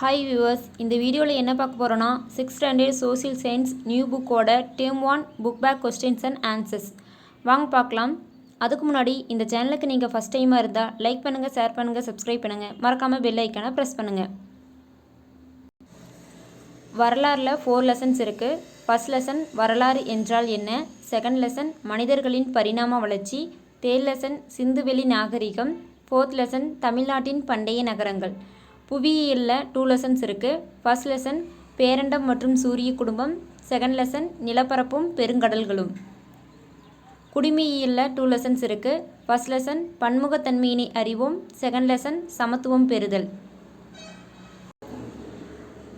Hi viewers, இந்த வீடியோவில் என்ன பார்க்க போகிறோன்னா 6th standard social science new புக்கோட term 1 book back questions and answers வாங்க பார்க்கலாம். அதுக்கு முன்னாடி இந்த சேனலுக்கு நீங்கள் ஃபஸ்ட் டைமாக இருந்தால் லைக் பண்ணுங்கள், ஷேர் பண்ணுங்கள், சப்ஸ்கிரைப் பண்ணுங்கள், மறக்காமல் பெல் ஐக்கானை ப்ரெஸ் பண்ணுங்கள். வரலாறில் 4 லெசன்ஸ் இருக்குது. ஃபர்ஸ்ட் லெசன் வரலாறு என்றால் என்ன, செகண்ட் லெசன் மனிதர்களின் பரிணாம வளர்ச்சி, தேர்ட் லெசன் சிந்துவெளி நாகரிகம், ஃபோர்த் லெசன் தமிழ்நாட்டின் பண்டைய நகரங்கள். புவியியலில் 2 லெசன்ஸ் இருக்குது. ஃபர்ஸ்ட் லெசன் பேரண்டம் மற்றும் சூரிய குடும்பம், செகண்ட் லெசன் நிலப்பரப்பும் பெருங்கடல்களும். குடிமையியலில் 2 லெசன்ஸ் இருக்குது. ஃபர்ஸ்ட் லெசன் பன்முகத்தன்மையினை அறிவோம், செகண்ட் லெசன் சமத்துவம் பெறுதல்.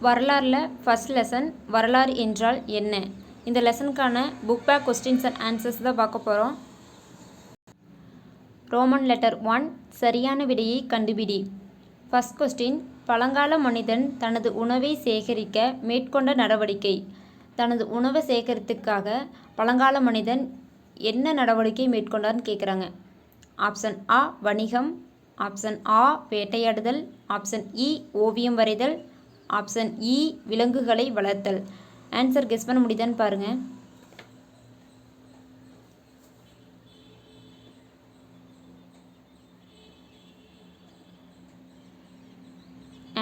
வரலாறில் ஃபர்ஸ்ட் லெசன் வரலாறு என்றால் என்ன, இந்த லெசனுக்கான book back questions and answers தான் பார்க்க போகிறோம். ரோமன் லெட்டர் 1 சரியான விடையை கண்டுபிடி. ஃபர்ஸ்ட் கொஸ்டின், பழங்கால மனிதன் தனது உணவை சேகரிக்க மேற்கொண்ட நடவடிக்கை. தனது உணவை சேகரித்துக்காக பழங்கால மனிதன் என்ன நடவடிக்கை மேற்கொண்டார்னு கேட்குறாங்க. ஆப்ஷன் ஆ வணிகம், ஆப்ஷன் ஆ வேட்டையாடுதல், ஆப்ஷன் இ ஓவியம் வரைதல், ஆப்ஷன் இ விலங்குகளை வளர்த்தல். ஆன்சர் கெஸ் பண்ண முடியுதான்னு பாருங்கள்.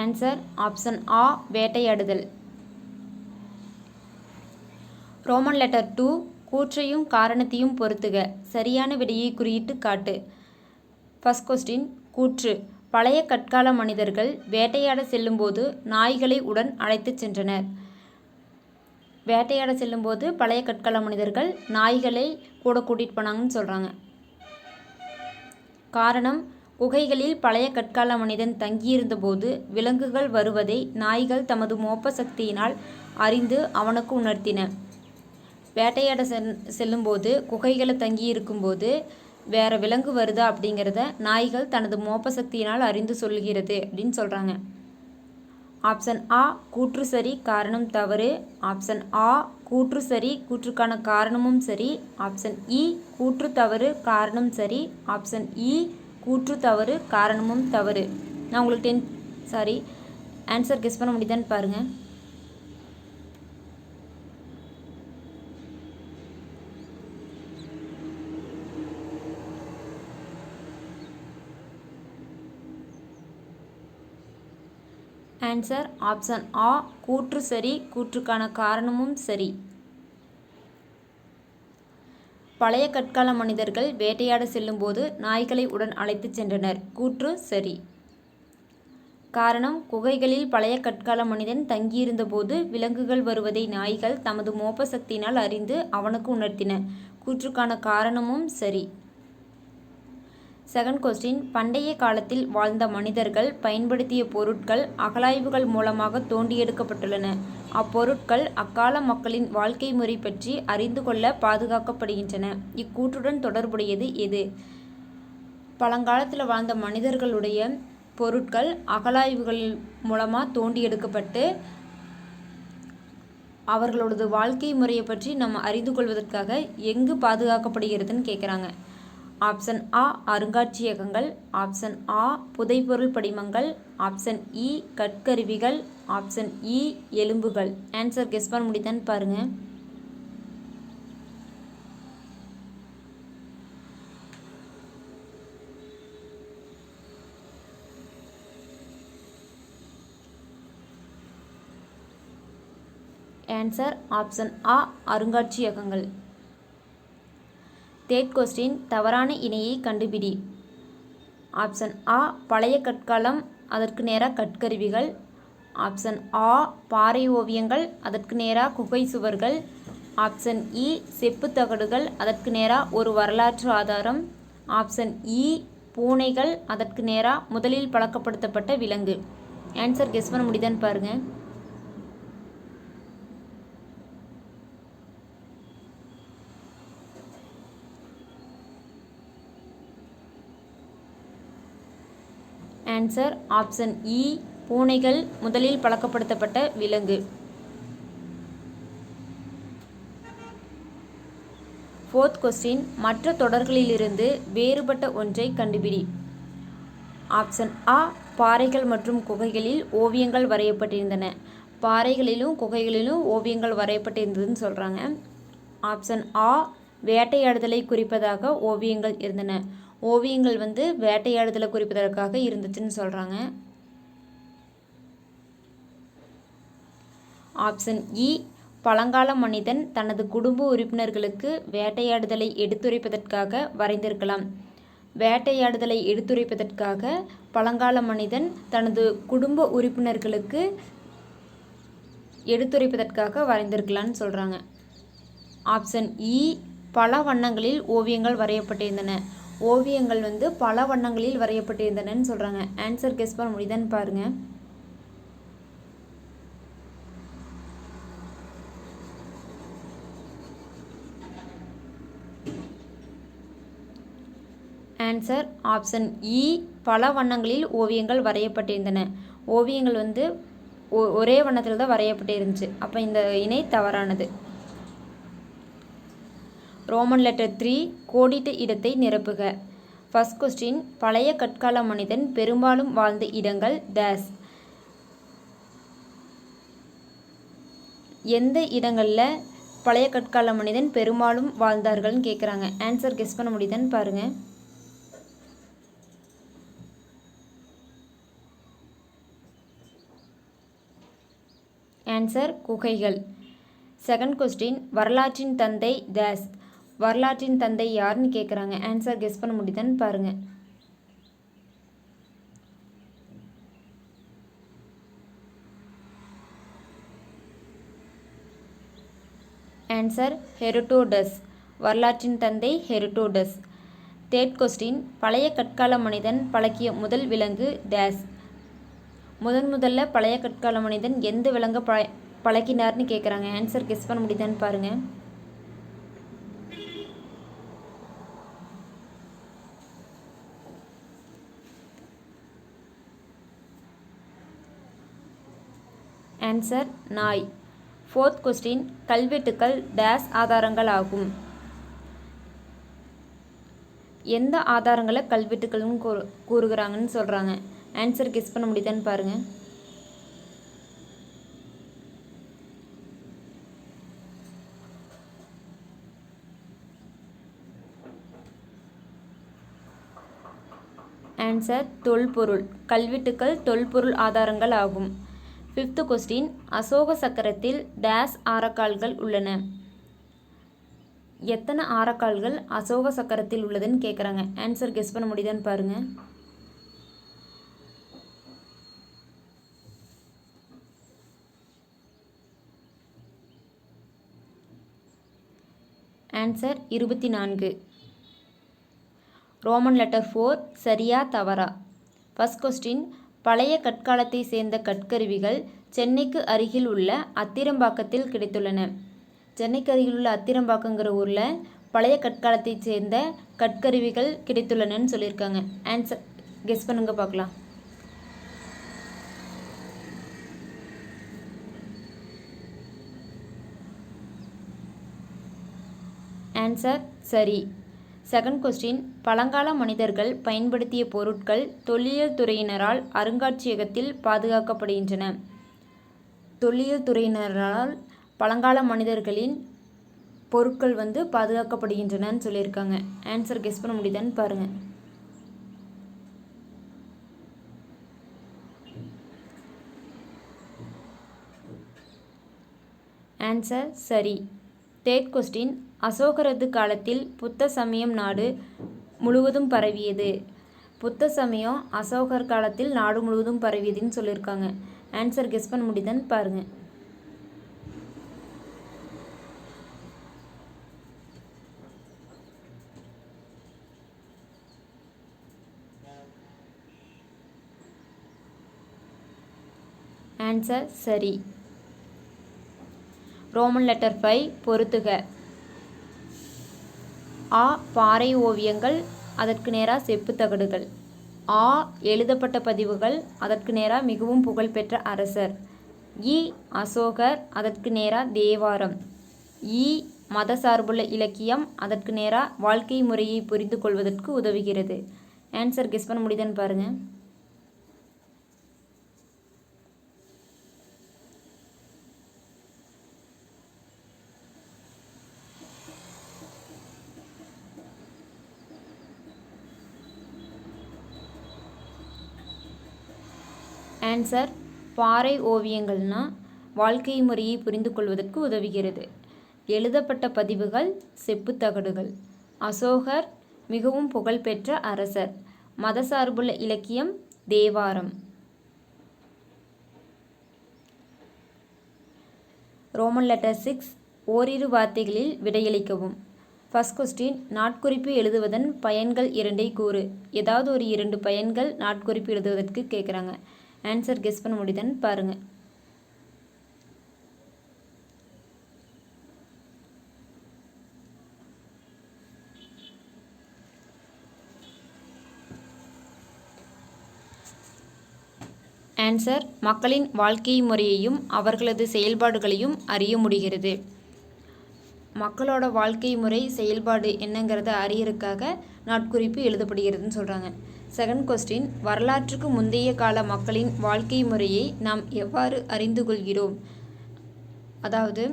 ஆன்சர் ஆப்ஷன் ஆ வேட்டையாடுதல். ரோமன் லெட்டர் 2 கூற்றையும் காரணத்தையும் பொறுத்துக, சரியான விடையை குறியிட்டு காட்டு. ஃபர்ஸ்ட் கொஸ்டின், கூற்று, பழைய கற்கால மனிதர்கள் வேட்டையாட செல்லும்போது நாய்களை உடன் அழைத்து சென்றனர். வேட்டையாட செல்லும்போது பழைய கற்கால மனிதர்கள் நாய்களை கூட கூட்டிகிட்டு போனாங்கன்னு சொல்கிறாங்க. காரணம், குகைகளில் பழைய கற்கால மனிதன் தங்கியிருந்தபோது விலங்குகள் வருவதை நாய்கள் தமது மோப்ப சக்தியினால் அறிந்து அவனுக்கு உணர்த்தின. வேட்டையாட செல்லும்போது குகைகளை தங்கியிருக்கும்போது வேறு விலங்கு வருதா அப்படிங்கிறத நாய்கள் தனது மோப்ப சக்தியினால் அறிந்து சொல்கிறது அப்படின்னு சொல்கிறாங்க. ஆப்ஷன் ஆ கூற்று சரி, காரணம் தவறு. ஆப்ஷன் ஆ கூற்று சரி, கூற்றுக்கான காரணமும் சரி. ஆப்ஷன் இ கூற்று தவறு, காரணம் சரி. ஆப்ஷன் இ கூற்று தவறு, காரணமும் தவறு. நான் உங்களுக்கு ஆன்சர் கெஸ் பண்ண முடியுதான்னு பாருங்கள். ஆன்சர் ஆப்ஷன் ஆ கூற்று சரி, கூற்றுக்கான காரணமும் சரி. பழைய கற்கால மனிதர்கள் வேட்டையாட செல்லும்போது நாய்களை உடன் அழைத்து சென்றனர். கூற்று சரி. காரணம், குகைகளில் பழைய கற்கால மனிதன் தங்கியிருந்தபோது விலங்குகள் வருவதை நாய்கள் தமது மோப்ப சக்தியினால் அறிந்து அவனுக்கு உணர்த்தின. கூற்றுக்கான காரணமும் சரி. செகண்ட் கொஸ்டின், பண்டைய காலத்தில் வாழ்ந்த மனிதர்கள் பயன்படுத்திய பொருட்கள் அகழாய்வுகள் மூலமாக தோண்டி எடுக்கப்பட்டுள்ளன. அப்பொருட்கள் அக்கால மக்களின் வாழ்க்கை முறை பற்றி அறிந்து கொள்ள பாதுகாக்கப்படுகின்றன. இக்கூற்றுடன் தொடர்புடையது எது? பழங்காலத்தில் வாழ்ந்த மனிதர்களுடைய பொருட்கள் அகழாய்வுகள் மூலமாக தோண்டி எடுக்கப்பட்டு அவர்களோடது வாழ்க்கை முறையை பற்றி நம்ம அறிந்து கொள்வதற்காக எங்கு பாதுகாக்கப்படுகிறதுன்னு கேட்குறாங்க. ஆப்ஷன் ஆ அருங்காட்சியகங்கள், ஆப்ஷன் ஆ புதைபொருள் படிமங்கள், ஆப்ஷன் இ கற்கருவிகள், ஆப்ஷன் இ எலும்புகள். ஆன்சர் கெஸ் பண்ண முடியுதான்னு பாருங்கள். ஆன்சர் ஆப்ஷன் ஆ அருங்காட்சியகங்கள். தேர்ட் கொஸ்டின், தவறான இணையை கண்டுபிடி. ஆப்ஷன் ஆ பழைய கற்காலம், அதற்கு நேராக கற்கருவிகள். ஆப்ஷன் ஆ பாறை ஓவியங்கள், அதற்கு நேராக குகை சுவர்கள். ஆப்ஷன் இ செப்பு தகடுகள், அதற்கு நேராக ஒரு வரலாற்று ஆதாரம். ஆப்ஷன் இ பூனைகள், அதற்கு நேராக முதலில் பழக்கப்படுத்தப்பட்ட விலங்கு. ஆன்சர் கெஸ் பண்ண முடியுதான்னு பாருங்கள். ஆன்சர் ஆப்ஷன் இ பூனைகள் முதலில் பழக்கப்படுத்தப்பட்ட விலங்கு. ஃபோர்த் கொஸ்டின், மற்ற தொடர்களிலிருந்து வேறுபட்ட ஒன்றை கண்டுபிடி. ஆப்ஷன் ஆ பாறைகள் மற்றும் குகைகளில் ஓவியங்கள் வரையப்பட்டிருந்தன. பாறைகளிலும் குகைகளிலும் ஓவியங்கள் வரையப்பட்டிருந்ததுன்னு சொல்கிறாங்க. ஆப்ஷன் ஆ வேட்டையாடுதலை குறிப்பதாக ஓவியங்கள் இருந்தன. ஓவியங்கள் வந்து வேட்டையாடுதலை குறிப்பதற்காக இருந்துச்சுன்னு சொல்கிறாங்க. ஆப்ஷன் இ பழங்கால மனிதன் தனது குடும்ப உறுப்பினர்களுக்கு வேட்டையாடுதலை எடுத்துரைப்பதற்காக வரைந்திருக்கலாம். வேட்டையாடுதலை எடுத்துரைப்பதற்காக பழங்கால மனிதன் தனது குடும்ப உறுப்பினர்களுக்கு எடுத்துரைப்பதற்காக வரைந்திருக்கலான்னு சொல்கிறாங்க. ஆப்ஷன் இ பல வண்ணங்களில் ஓவியங்கள் வரையப்பட்டிருந்தன. ஓவியங்கள் வந்து பல வண்ணங்களில் வரையப்பட்டிருந்தனன்னு சொல்கிறாங்க. ஆன்சர் கெஸ் பண்ண முடியுதான்னு பாருங்கள். ஆன்சர் ஆப்ஷன் இ பல வண்ணங்களில் ஓவியங்கள் வரையப்பட்டிருந்தன. ஓவியங்கள் வந்து ஒரே வண்ணத்தில் தான் வரையப்பட்டிருந்துச்சு. அப்போ இந்த இணை தவறானது. ரோமன் லெட்டர் 3 கோடிட்ட இடத்தை நிரப்புக. ஃபர்ஸ்ட் கொஸ்டின் பழைய கற்கால மனிதன் பெரும்பாலும் வாழ்ந்த இடங்கள் டேஸ். எந்த இடங்களில் பழைய கற்கால மனிதன் பெரும்பாலும் வாழ்ந்தார்கள்னு கேட்குறாங்க. ஆன்சர் கெஸ் பண்ண முடியுதான்னு பாருங்கள். ஆன்சர் குகைகள். செகண்ட் கொஸ்டின் வரலாற்றின் தந்தை டேஸ். வரலாற்றின் தந்தை யாருன்னு கேட்குறாங்க. ஆன்சர் கெஸ் பண்ண முடியுதான்னு பாருங்கள். Answer Herodotus. வரலாற்றின் தந்தை ஹெரோடோடஸ். தேர்ட் கொஸ்டின் பழைய கற்கால மனிதன் பழக்கிய முதல் விலங்கு டேஸ். முதல்ல பழைய கற்கால மனிதன் எந்த விலங்கை பழக்கினார்னு கேட்குறாங்க. ஆன்சர் கெஸ் பண்ண முடியுதான்னு பாருங்கள். ஆன்சர் நாய். ஃபோர்த் கொஸ்டின் கல்வெட்டுக்கள் டேஸ் ஆதாரங்கள் ஆகும். எந்த ஆதாரங்களை கல்வெட்டுக்கள்னு கூறுகிறாங்கன்னு சொல்கிறாங்க. ஆன்சர் கெஸ் பண்ண முடியுதான்னு பாருங்கள். ஆன்சர் தொல்பொருள். கல்வெட்டுக்கள் தொல்பொருள் ஆதாரங்கள் ஆகும். ஃபிஃப்த் கொஸ்டின் அசோக சக்கரத்தில் டேஸ் ஆரக்கால்கள் உள்ளன. எத்தனை ஆரக்கால்கள் அசோக சக்கரத்தில் உள்ளதுன்னு கேட்குறாங்க. ஆன்சர் கெஸ் பண்ண முடியுதான்னு பாருங்கள். ஆன்சர் 24. ரோமன் லெட்டர் 4 சரியா தவறா. ஃபர்ஸ்ட் கொஸ்டின் பழைய கற்காலத்தை சேர்ந்த கற்கருவிகள் சென்னைக்கு அருகில் உள்ள அத்திரம்பாக்கத்தில் கிடைத்துள்ளன. சென்னைக்கு அருகில் உள்ள அத்திரம்பாக்கங்கிற ஊரில் பழைய கற்காலத்தை சேர்ந்த கற்கருவிகள் கிடைத்துள்ளனன்னு சொல்லியிருக்காங்க. ஆன்சர் கெஸ் பண்ணுங்க பார்க்கலாம். ஆன்சர் சரி. செகண்ட் கொஸ்டின் பழங்கால மனிதர்கள் பயன்படுத்திய பொருட்கள் தொல்லியல் துறையினரால் அருங்காட்சியகத்தில் பாதுகாக்கப்படுகின்றன. தொல்லியல் துறையினரால் பழங்கால மனிதர்களின் பொருட்கள் வந்து பாதுகாக்கப்படுகின்றனன்னு சொல்லியிருக்காங்க. ஆன்சர் கெஸ் பண்ண முடியுதான்னு பாருங்கள். ஆன்சர் சரி. தேர்ட் கொஸ்டின் அசோகரது காலத்தில் புத்த சமயம் நாடு முழுவதும் பரவியது. புத்த சமயம் அசோகர் காலத்தில் நாடு முழுவதும் பரவியதுன்னு சொல்லியிருக்காங்க. ஆன்சர் கெஸ் பண்ண முடியுதான்னு பாருங்கள். ஆன்சர் சரி. ரோமன் லெட்டர் 5 பொறுத்துக. ஆ பாறை ஓவியங்கள் அதற்கு நேராக செப்பு தகடுகள். ஆ எழுதப்பட்ட பதிவுகள் அதற்கு நேராக மிகவும் புகழ்பெற்ற அரசர். இ அசோகர் அதற்கு நேராக தேவாரம். இ மத சார்புள்ள இலக்கியம் அதற்கு நேராக வாழ்க்கை முறையை புரிந்து கொள்வதற்கு உதவுகிறது. ஆன்சர் கெஸ் பண்ண முடியுதான்னு பாருங்கள். ஆன்சர் பாறை ஓவியங்கள்னால் வாழ்க்கை முறையை புரிந்து கொள்வதற்கு உதவுகிறது. எழுதப்பட்ட பதிவுகள் செப்புத்தகடுகள். அசோகர் மிகவும் புகழ்பெற்ற அரசர். மதசார்புள்ள இலக்கியம் தேவாரம். ரோமன் லெட்டர் 6 ஓரிரு வார்த்தைகளில் விடையளிக்கவும். ஃபர்ஸ்ட் கொஸ்டின், நாட்குறிப்பு எழுதுவதன் பயன்கள் 2 கூறு. ஏதாவது ஒரு 2 பயன்கள் நாட்குறிப்பு எழுதுவதற்கு கேட்குறாங்க. ஆன்சர் கெஸ் பண்ண முடியுதான்னு பாருங்கள். ஆன்சர் மக்களின் வாழ்க்கை முறையையும் அவர்களது செயல்பாடுகளையும் அறிய முடிகிறது. மக்களோட வாழ்க்கை முறை செயல்பாடு என்னங்கிறத அறியறதுக்காக நாட்குறிப்பு எழுதப்படுகிறதுன்னு சொல்கிறாங்க. செகண்ட் கொஸ்டின், வரலாற்றுக்கு முந்தைய கால மக்களின் வாழ்க்கை முறையை நாம் எவ்வாறு அறிந்து கொள்கிறோம்? அதாவது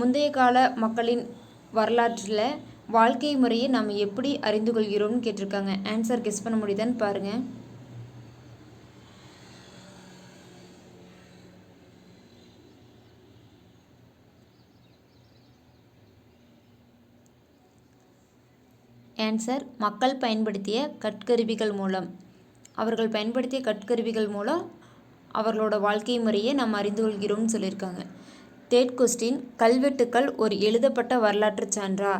முந்தைய கால மக்களின் வரலாற்றில் வாழ்க்கை முறையை நாம் எப்படி அறிந்து கொள்கிறோம்னு கேட்டிருக்காங்க. ஆன்சர் கெஸ் பண்ண முடியுதான்னு பாருங்கள். ஆன்சர் மக்கள் பயன்படுத்திய கற்கருவிகள் மூலம். அவர்கள் பயன்படுத்திய கற்கருவிகள் மூலம் அவர்களோட வாழ்க்கை முறையை நாம் அறிந்து கொள்கிறோம்னு சொல்லியிருக்காங்க. தேர்ட் கொஸ்டின், கல்வெட்டுக்கள் ஒரு எழுதப்பட்ட வரலாற்று சான்றா?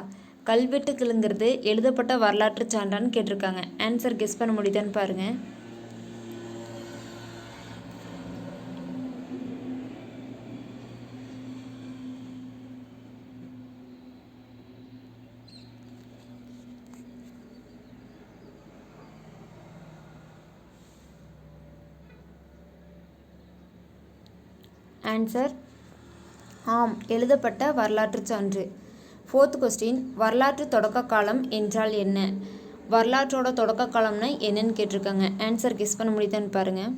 கல்வெட்டுக்களுங்கிறது எழுதப்பட்ட வரலாற்று சான்றான்னு கேட்டிருக்காங்க. ஆன்சர் கெஸ் பண்ண முடியுதான்னு பாருங்கள். ஆன்சர் ஆம், எழுதப்பட்ட வரலாற்று சான்று. ஃபோர்த் கொஸ்டின், வரலாற்று தொடக்க காலம் என்றால் என்ன? வரலாற்றோட தொடக்க காலம்னா என்னன்னு கேட்டிருக்காங்க. ஆன்சர் கெஸ் பண்ண முடியுதான்னு பாருங்கள்.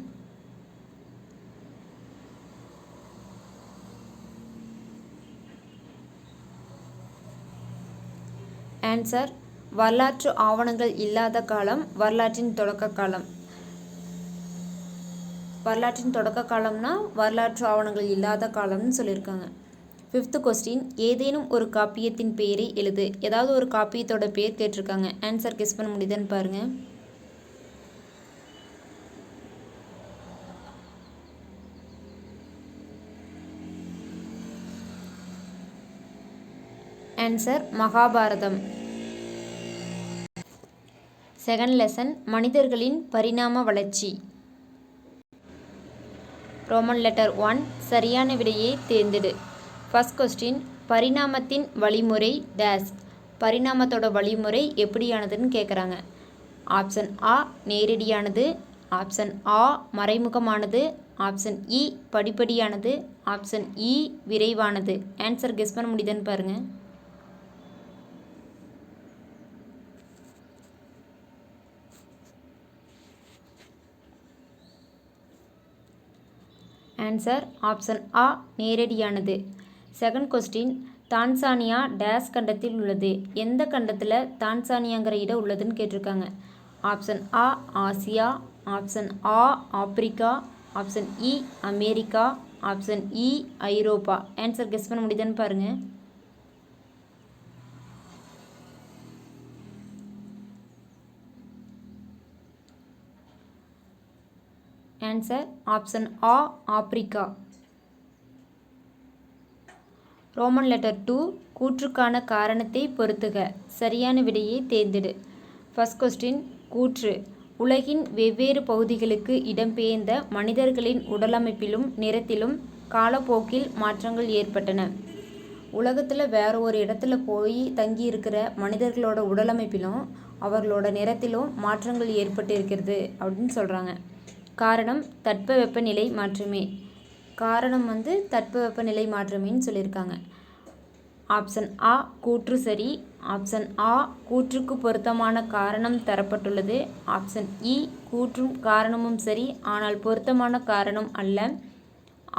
ஆன்சர் வரலாற்று ஆவணங்கள் இல்லாத காலம் வரலாற்றின் தொடக்க காலம். வரலாற்றின் தொடக்க காலம்னா வரலாற்று ஆவணங்கள் இல்லாத காலம்னு சொல்லியிருக்காங்க. ஃபிஃப்த் கொஸ்டின், ஏதேனும் ஒரு காப்பியத்தின் பெயரை எழுது. ஏதாவது ஒரு காப்பியத்தோட பேர் கேட்டிருக்காங்க. ஆன்சர் கெஸ் பண்ண முடியுதான்னு பாருங்கள். ஆன்சர் மகாபாரதம். செகண்ட் லெசன், மனிதர்களின் பரிணாம வளர்ச்சி. ரோமன் லெட்டர் 1 சரியான விடையை தேர்ந்தெடு. ஃபர்ஸ்ட் கொஸ்டின், பரிணாமத்தின் வழிமுறை டேஸ். பரிணாமத்தோட வழிமுறை எப்படியானதுன்னு கேட்குறாங்க. ஆப்ஷன் ஆ நேரடியானது, ஆப்ஷன் ஆ மறைமுகமானது, ஆப்ஷன் இ படிப்படியானது, ஆப்ஷன் இ விரைவானது. ஆன்சர் கெஸ் பண்ண முடியுதான்னு பாருங்கள். ஆன்சர் ஆப்ஷன் ஆ நேரடியானது. செகண்ட் கொஸ்டின், தான்சானியா டேஸ் கண்டத்தில் உள்ளது. எந்த கண்டத்தில் தான்சானியாங்கிற இடம் உள்ளதுன்னு கேட்டிருக்காங்க. ஆப்ஷன் ஆ ஆசியா, ஆப்ஷன் ஆ ஆப்பிரிக்கா, ஆப்ஷன் இ அமெரிக்கா, ஆப்ஷன் இ ஐரோப்பா. ஆன்சர் கெஸ் பண்ண முடியுதான்னு பாருங்கள். ஆன்சர் ஆப்ஷன் ஆ ஆப்பிரிக்கா. ரோமன் லெட்டர் 2 கூற்றுக்கான காரணத்தை பொறுத்துக. சரியான விடையை தேர்ந்தெடு. ஃபர்ஸ்ட் கொஸ்டின், கூற்று, உலகின் வெவ்வேறு பகுதிகளுக்கு இடம்பெயர்ந்த மனிதர்களின் உடலமைப்பிலும் நிறத்திலும் காலப்போக்கில் மாற்றங்கள் ஏற்பட்டன. உலகத்தில் வேற ஒரு இடத்துல போய் தங்கி இருக்கிற மனிதர்களோட உடலமைப்பிலும் அவர்களோட நிறத்திலும் மாற்றங்கள் ஏற்பட்டு இருக்கிறது அப்படின்னு சொல்கிறாங்க. காரணம் தட்பவெப்பநிலை மாற்றமே. காரணம் தட்பவெப்பநிலை மாற்றமேன்னு சொல்லியிருக்காங்க. ஆப்ஷன் ஆ கூற்று சரி. ஆப்ஷன் ஆ கூற்றுக்கு பொருத்தமான காரணம் தரப்பட்டுள்ளது. ஆப்ஷன் இ கூற்றும் காரணமும் சரி ஆனால் பொருத்தமான காரணம் அல்ல.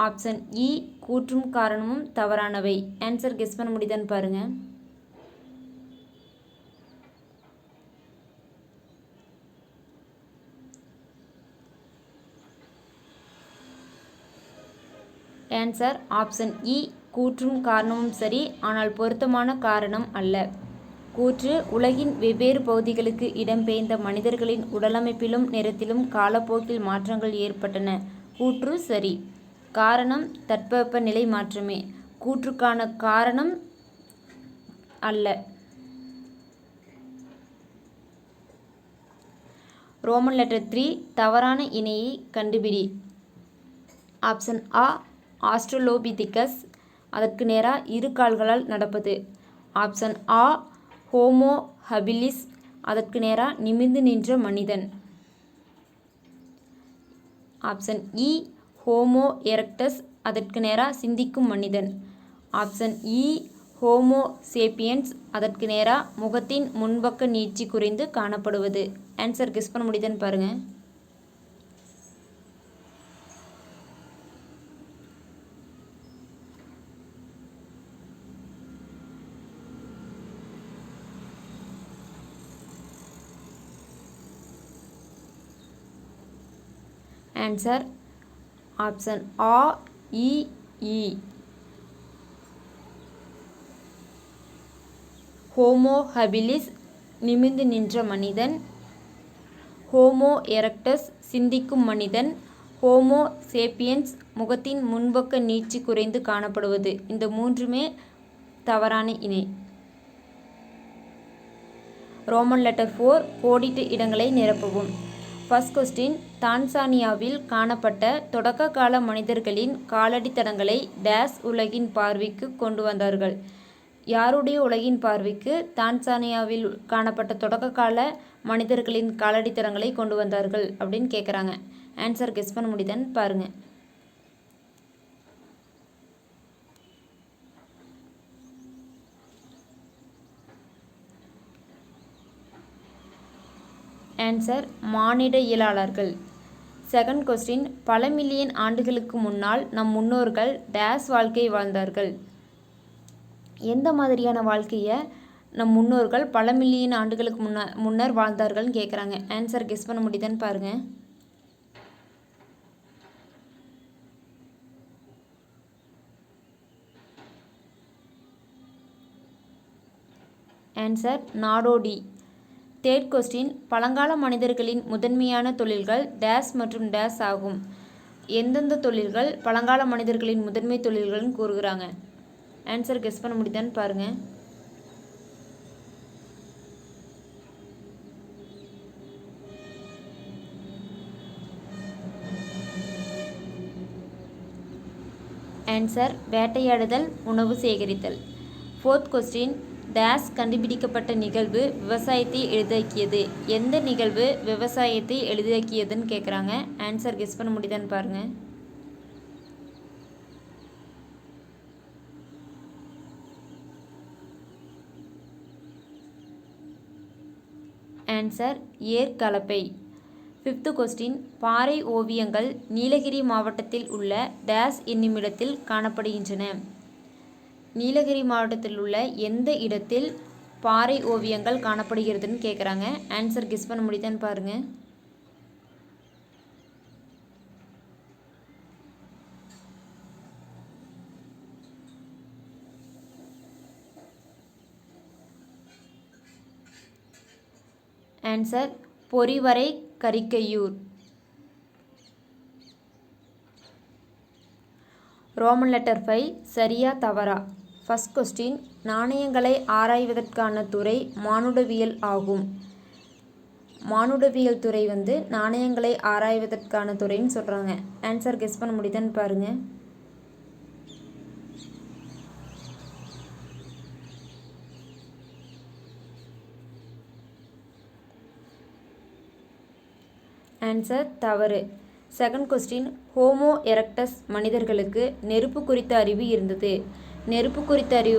ஆப்ஷன் இ கூற்றும் காரணமும் தவறானவை. ஆன்சர் கெஸ் பண்ண முடியுதான்னு பாருங்கள். ஆன்சர் ஆப்ஷன் இ கூற்றும் காரணமும் சரி, ஆனால் பொருத்தமான காரணம் அல்ல. கூற்று உலகின் வெவ்வேறு பகுதிகளுக்கு இடம்பெயர்ந்த மனிதர்களின் உடலமைப்பிலும் நிறத்திலும் காலப்போக்கில் மாற்றங்கள் ஏற்பட்டன. கூற்று சரி. காரணம் தட்பவெப்பநிலை மாற்றமே. கூற்றுக்கான காரணம் அல்ல. ரோமன் லெட்டர் 3 தவறான இணையை கண்டுபிடி. ஆப்ஷன் ஆ ஆஸ்ட்ரலோபிதிகஸ், அதற்கு நேராக இரு கால்களால் நடப்பது. ஆப்ஷன் ஆ ஹோமோ ஹபிலிஸ், அதற்கு நேராக நிமிர்ந்து நின்ற மனிதன். ஆப்ஷன் இ ஹோமோ எரக்டஸ், அதற்கு நேராக சிந்திக்கும் மனிதன். ஆப்ஷன் இ ஹோமோ சேப்பியன்ஸ், அதற்கு நேராக முகத்தின் முன்பக்க நீட்சி குறைந்து காணப்படுவது. ஆன்சர் கெஸ் பண்ண முடியுதுன்னு பாருங்கள். ஆன்சர் ஆப்ஷன் ஆ இ இ ஹோமோ ஹபிலிஸ் நிமிர்ந்து நின்ற மனிதன், ஹோமோ எரக்டஸ் சிந்திக்கும் மனிதன், ஹோமோ சேப்பியன்ஸ் முகத்தின் முன்பக்க நீட்சி குறைந்து காணப்படுவது. இந்த மூன்றுமே தவறான இணை. ரோமன் லெட்டர் 4 கோடிட்ட இடங்களை நிரப்பவும். ஃபர்ஸ்ட் கொஸ்டின், தான்சானியாவில் காணப்பட்ட தொடக்க கால மனிதர்களின் காலடி தடங்களை டேஸ் உலகின் பார்வைக்கு கொண்டு வந்தார்கள். யாருடைய உலகின் பார்வைக்கு தான்சானியாவில் காணப்பட்ட தொடக்க கால மனிதர்களின் காலடி தடங்களை கொண்டு வந்தார்கள் அப்படின்னு கேட்குறாங்க. ஆன்சர் கெஸ் பண்ண முடியுதான்னு பாருங்கள். ஆன்சர் மானிட இயலாளர்கள். செகண்ட் கொஸ்டின், பல மில்லியன் ஆண்டுகளுக்கு முன்னால் நம் முன்னோர்கள் டேஸ் வாழ்க்கை வாழ்ந்தார்கள். எந்த மாதிரியான வாழ்க்கையை நம் முன்னோர்கள் பல மில்லியன் ஆண்டுகளுக்கு முன்னர் வாழ்ந்தார்கள்னு கேட்குறாங்க. ஆன்சர் கெஸ் பண்ண முடியுதான்னு பாருங்கள். ஆன்சர் நாடோடி. தேர்ட் கொஸ்டின், பழங்கால மனிதர்களின் முதன்மையான தொழில்கள் டேஸ் மற்றும் டேஸ் ஆகும். எந்தெந்த தொழில்கள் பழங்கால மனிதர்களின் முதன்மை தொழில்கள்னு கூறுகிறாங்க. ஆன்சர் கெஸ் பண்ண முடியுதான்னு பாருங்கள். ஆன்சர் வேட்டையாடுதல், உணவு சேகரித்தல். ஃபோர்த் கொஸ்டின், டேஸ் கண்டுபிடிக்கப்பட்ட நிகழ்வு விவசாயத்தை எளிதாக்கியது. எந்த நிகழ்வு விவசாயத்தை எளிதாக்கியதுன்னு கேட்குறாங்க. ஆன்சர் கெஸ் பண்ண முடியுதான்னு பாருங்கள். ஆன்சர் ஏர்கலப்பை. ஃபிஃப்த் கொஸ்டின், பாறை ஓவியங்கள் நீலகிரி மாவட்டத்தில் உள்ள டேஸ் என்னுமிடத்தில் காணப்படுகின்றன. நீலகிரி மாவட்டத்தில் உள்ள எந்த இடத்தில் பாறை ஓவியங்கள் காணப்படுகிறதுன்னு கேட்குறாங்க. ஆன்சர் கெஸ் பண்ண முடியுதான்னு பாருங்கள். Answer Porivarai Karikkaiyur. Roman letter 5 சரியா தவறா. ஃபர்ஸ்ட் கொஸ்டின், நாணயங்களை ஆராய்வதற்கான துறை மானுடவியல் ஆகும். மானுடவியல் துறை நாணயங்களை ஆராய்வதற்கான துறைன்னு சொல்கிறாங்க. ஆன்சர் கெஸ் பண்ண முடியுதான்னு பாருங்கள். ஆன்சர் தவறு. செகண்ட் கொஸ்டின், ஹோமோ எரக்டஸ் மனிதர்களுக்கு நெருப்பு குறித்த அறிவு இருந்தது. நெருப்பு குறித்த அறிவு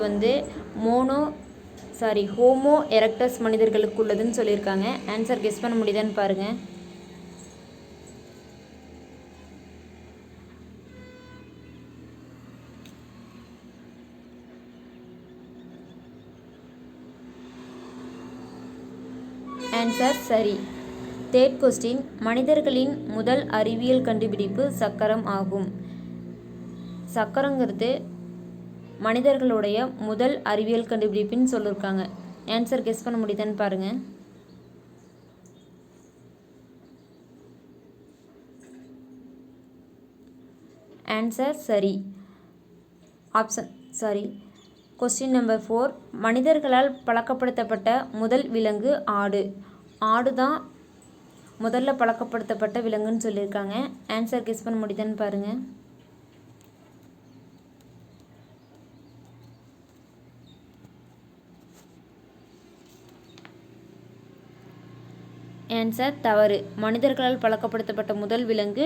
ஹோமோ எரக்டஸ் மனிதர்களுக்கு உள்ளதுன்னு சொல்லியிருக்காங்க. ஆன்சர் கெஸ் பண்ண முடியுதான்னு பாருங்கள். ஆன்சர் சரி. தேர்ட் கொஸ்டின், மனிதர்களின் முதல் அறிவியல் கண்டுபிடிப்பு சக்கரம் ஆகும். சக்கரங்கிறது மனிதர்களுடைய முதல் அறிவியல் கண்டுபிடிப்புன்னு சொல்லியிருக்காங்க. ஆன்சர் கெஸ் பண்ண முடியுதான்னு பாருங்கள். ஆன்சர் சரி. Question number 4. மனிதர்களால் பழக்கப்படுத்தப்பட்ட முதல் விலங்கு ஆடு. ஆடு தான் முதல்ல பழக்கப்படுத்தப்பட்ட விலங்குன்னு சொல்லியிருக்காங்க. ஆன்சர் கெஸ் பண்ண முடியுதான்னு பாருங்கள். ஆன்சர் தவறு. மனிதர்களால் பழக்கப்படுத்தப்பட்ட முதல் விலங்கு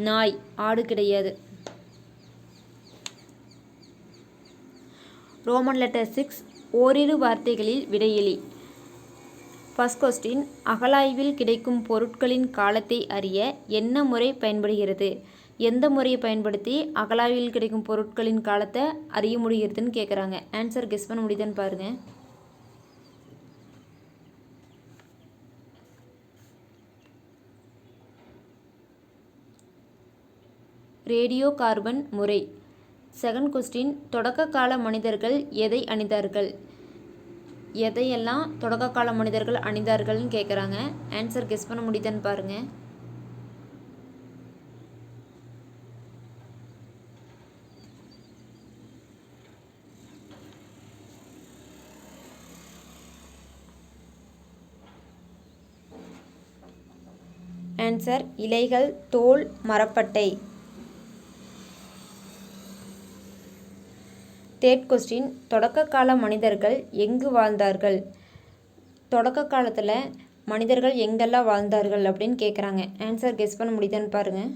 நாய், ஆடு கிடையாது. Roman letter 6. ஓரிரு வார்த்தைகளில் விடையெளி. ஃபர்ஸ்ட் கொஸ்டின், அகழாய்வில் கிடைக்கும் பொருட்களின் காலத்தை அறிய என்ன முறை பயன்படுகிறது? எந்த முறையை பயன்படுத்தி அகழாய்வில் கிடைக்கும் பொருட்களின் காலத்தை அறிய முடிகிறதுன்னு கேட்குறாங்க. ஆன்சர் கெஸ் பண்ண முடியுதுன்னு பாருங்கள். ரேடியோ கார்பன் முறை. செகண்ட் கொஸ்டின், தொடக்க கால மனிதர்கள் எதை அணிந்தார்கள்? எதையெல்லாம் தொடக்க கால மனிதர்கள் அணிந்தார்கள்னு கேட்குறாங்க. ஆன்சர் கெஸ் பண்ண முடியுதுன்னு பாருங்கள். ஆன்சர் இலைகள், தோல், மரப்பட்டை. தேர்ட் கொஸ்டின், தொடக்க கால மனிதர்கள் எங்கு வாழ்ந்தார்கள்? தொடக்க காலத்தில் மனிதர்கள் எங்கெல்லாம் வாழ்ந்தார்கள் அப்படின்னு கேட்குறாங்க. ஆன்சர் கெஸ் பண்ண முடியுதான்னு பாருங்கள்.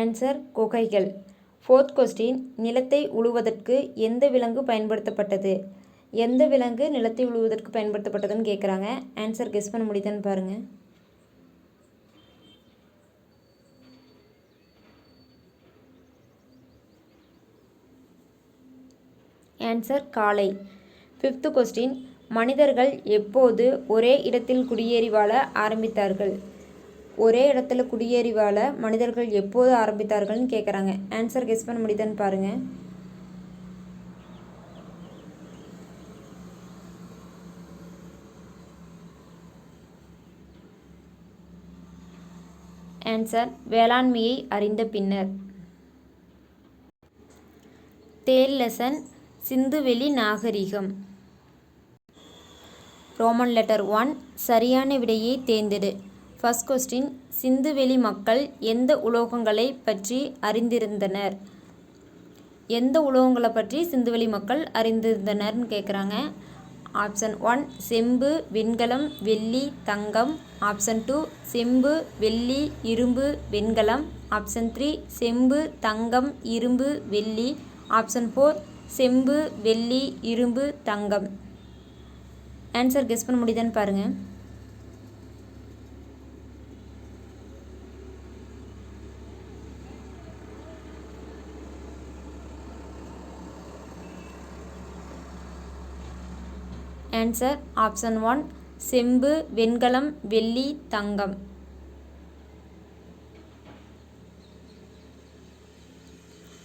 ஆன்சர் குகைகள். ஃபோர்த் கொஸ்டின், நிலத்தை உழுவதற்கு எந்த விலங்கு பயன்படுத்தப்பட்டது? எந்த விலங்கு நிலத்தை உழுவதற்கு பயன்படுத்தப்பட்டதுன்னு கேட்குறாங்க. ஆன்சர் கெஸ் பண்ண முடியுதான்னு பாருங்கள். ஆன்சர் காளை. ஃபிஃப்த் கொஸ்டின், மனிதர்கள் எப்போது ஒரே இடத்தில் குடியேறி வாழ ஆரம்பித்தார்கள்? ஒரே இடத்துல குடியேறி வாழ மனிதர்கள் எப்போது ஆரம்பித்தார்கள்னு கேட்குறாங்க. ஆன்சர் கெஸ் பண்ண முடியுதான்னு பாருங்கள். ஆன்சர் வேளாண்மையை அறிந்த பின்னர். தேர்ட் லெசன், சிந்துவெளி நாகரிகம். Roman letter 1. சரியான விடையை தேர்ந்தெடு. ஃபர்ஸ்ட் கொஸ்டின், சிந்துவெளி மக்கள் எந்த உலோகங்களை பற்றி அறிந்திருந்தனர்? எந்த உலோகங்களை பற்றி சிந்துவெளி மக்கள் அறிந்திருந்தனர்னு கேட்குறாங்க. ஆப்ஷன் 1 செம்பு, வெண்கலம், வெள்ளி, தங்கம். ஆப்ஷன் 2 செம்பு, வெள்ளி, இரும்பு, வெண்கலம். ஆப்ஷன் 3 செம்பு, தங்கம், இரும்பு, வெள்ளி. ஆப்ஷன் 4 செம்பு, வெள்ளி, இரும்பு, தங்கம். ஆன்சர் கெஸ் பண்ண முடியுதான்னு பாருங்கள். ஆன்சர் ஆப்ஷன் 1 செம்பு, வெண்கலம், வெள்ளி, தங்கம்.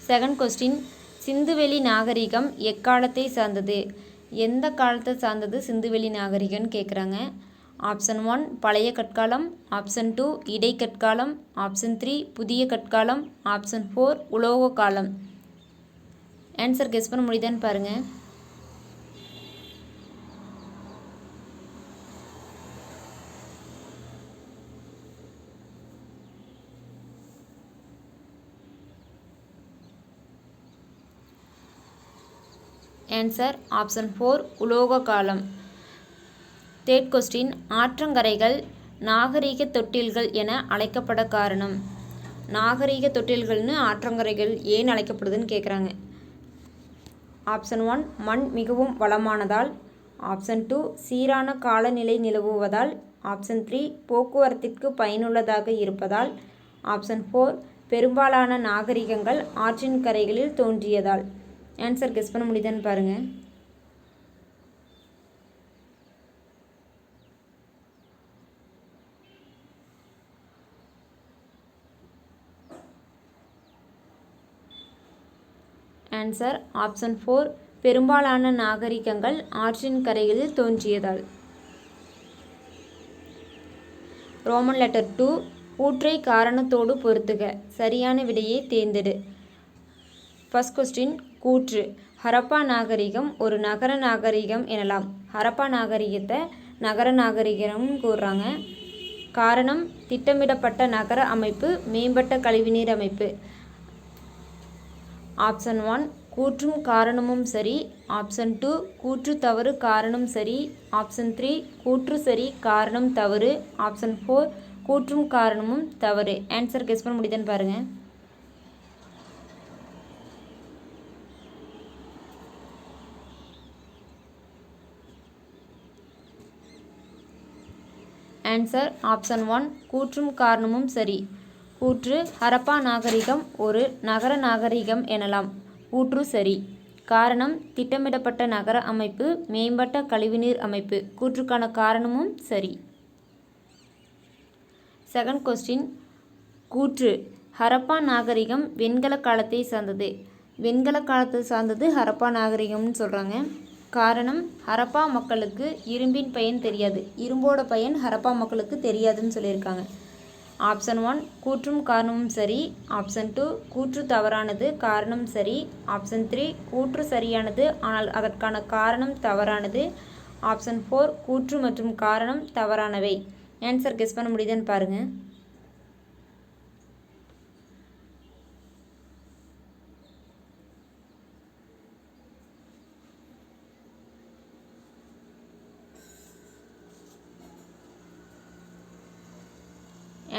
செகண்ட் கொஸ்டின், சிந்துவெளி நாகரிகம் எக்காலத்தை சார்ந்தது? எந்த காலத்தை சார்ந்தது சிந்துவெளி நாகரிகம்னு கேட்குறாங்க. ஆப்ஷன் 1 பழைய கற்காலம். ஆப்ஷன் 2 இடைக்கற்காலம். ஆப்ஷன் 3 புதிய கற்காலம். ஆப்ஷன் 4 உலோக காலம். ஆன்சர் கெஸ் பண்ண முடியுதான்னு பாருங்கள். ஆன்சர் ஆப்ஷன் 4 உலோக காலம். தேர்ட் கொஸ்டின், ஆற்றங்கரைகள் நாகரீக தொட்டில்கள் என அழைக்கப்பட காரணம்? நாகரீக தொட்டில்கள்னு ஆற்றங்கரைகள் ஏன் அழைக்கப்படுதுன்னு கேட்குறாங்க. ஆப்ஷன் 1 மண் மிகவும் வளமானதால். ஆப்ஷன் 2 சீரான காலநிலை நிலவுவதால். ஆப்ஷன் 3 போக்குவரத்திற்கு பயனுள்ளதாக இருப்பதால். ஆப்ஷன் 4 பெரும்பாலான நாகரிகங்கள் ஆற்றின் கரைகளில் தோன்றியதால். ஆன்சர் கெஸ் பண்ண முடியுதான்னு பாருங்கள். ஆன்சர் ஆப்ஷன் 4 பெரும்பாலான நாகரிகங்கள் ஆற்றின் கரைகளில் தோன்றியதால். ரோமன் லெட்டர் 2 கூற்றை காரணத்தோடு பொருத்துக. சரியான விடையை தேர்ந்தெடு. ஃபர்ஸ்ட் கொஸ்டின் கூற்று ஹரப்பா நாகரிகம் ஒரு நகர நாகரிகம் எனலாம். ஹரப்பா நாகரிகத்தை நகர நாகரிகம்னு கூறுறாங்க. காரணம் திட்டமிடப்பட்ட நகர அமைப்பு, மேம்பட்ட கழிவுநீர் அமைப்பு. ஆப்ஷன் 1 கூற்றும் காரணமும் சரி. ஆப்ஷன் 2 கூற்று தவறு காரணம் சரி. ஆப்ஷன் 3 கூற்று சரி காரணம் தவறு. ஆப்ஷன் 4 கூற்றும் காரணமும் தவறு. ஆன்சர் கெஸ் பண்ண முடியுதுன்னு பாருங்கள். ஆன்சர் ஆப்ஷன் 1 கூற்றும் காரணமும் சரி. கூற்று ஹரப்பா நாகரிகம் ஒரு நகர நாகரிகம் எனலாம். கூற்று சரி. காரணம் திட்டமிடப்பட்ட நகர அமைப்பு, மேம்பட்ட கழிவுநீர் அமைப்பு. கூற்றுக்கான காரணமும் சரி. செகண்ட் கொஸ்டின் கூற்று ஹரப்பா நாகரிகம் வெண்கல காலத்தை சார்ந்தது. வெண்கல காலத்தை சார்ந்தது ஹரப்பா நாகரிகம்னு சொல்கிறாங்க. காரணம் ஹரப்பா மக்களுக்கு இரும்பின் பயன் தெரியாது. இரும்போட பயன் ஹரப்பா மக்களுக்கு தெரியாதுன்னு சொல்லியிருக்காங்க. ஆப்ஷன் 1 கூற்றும் காரணமும் சரி. ஆப்ஷன் 2 கூற்று தவறானது காரணம் சரி. ஆப்ஷன் 3 கூற்று சரியானது ஆனால் அதற்கான காரணம் தவறானது. ஆப்ஷன் 4 கூற்று மற்றும் காரணம் தவறானவை. ஆன்சர் கெஸ் பண்ண முடியுதுன்னு பாருங்கள்.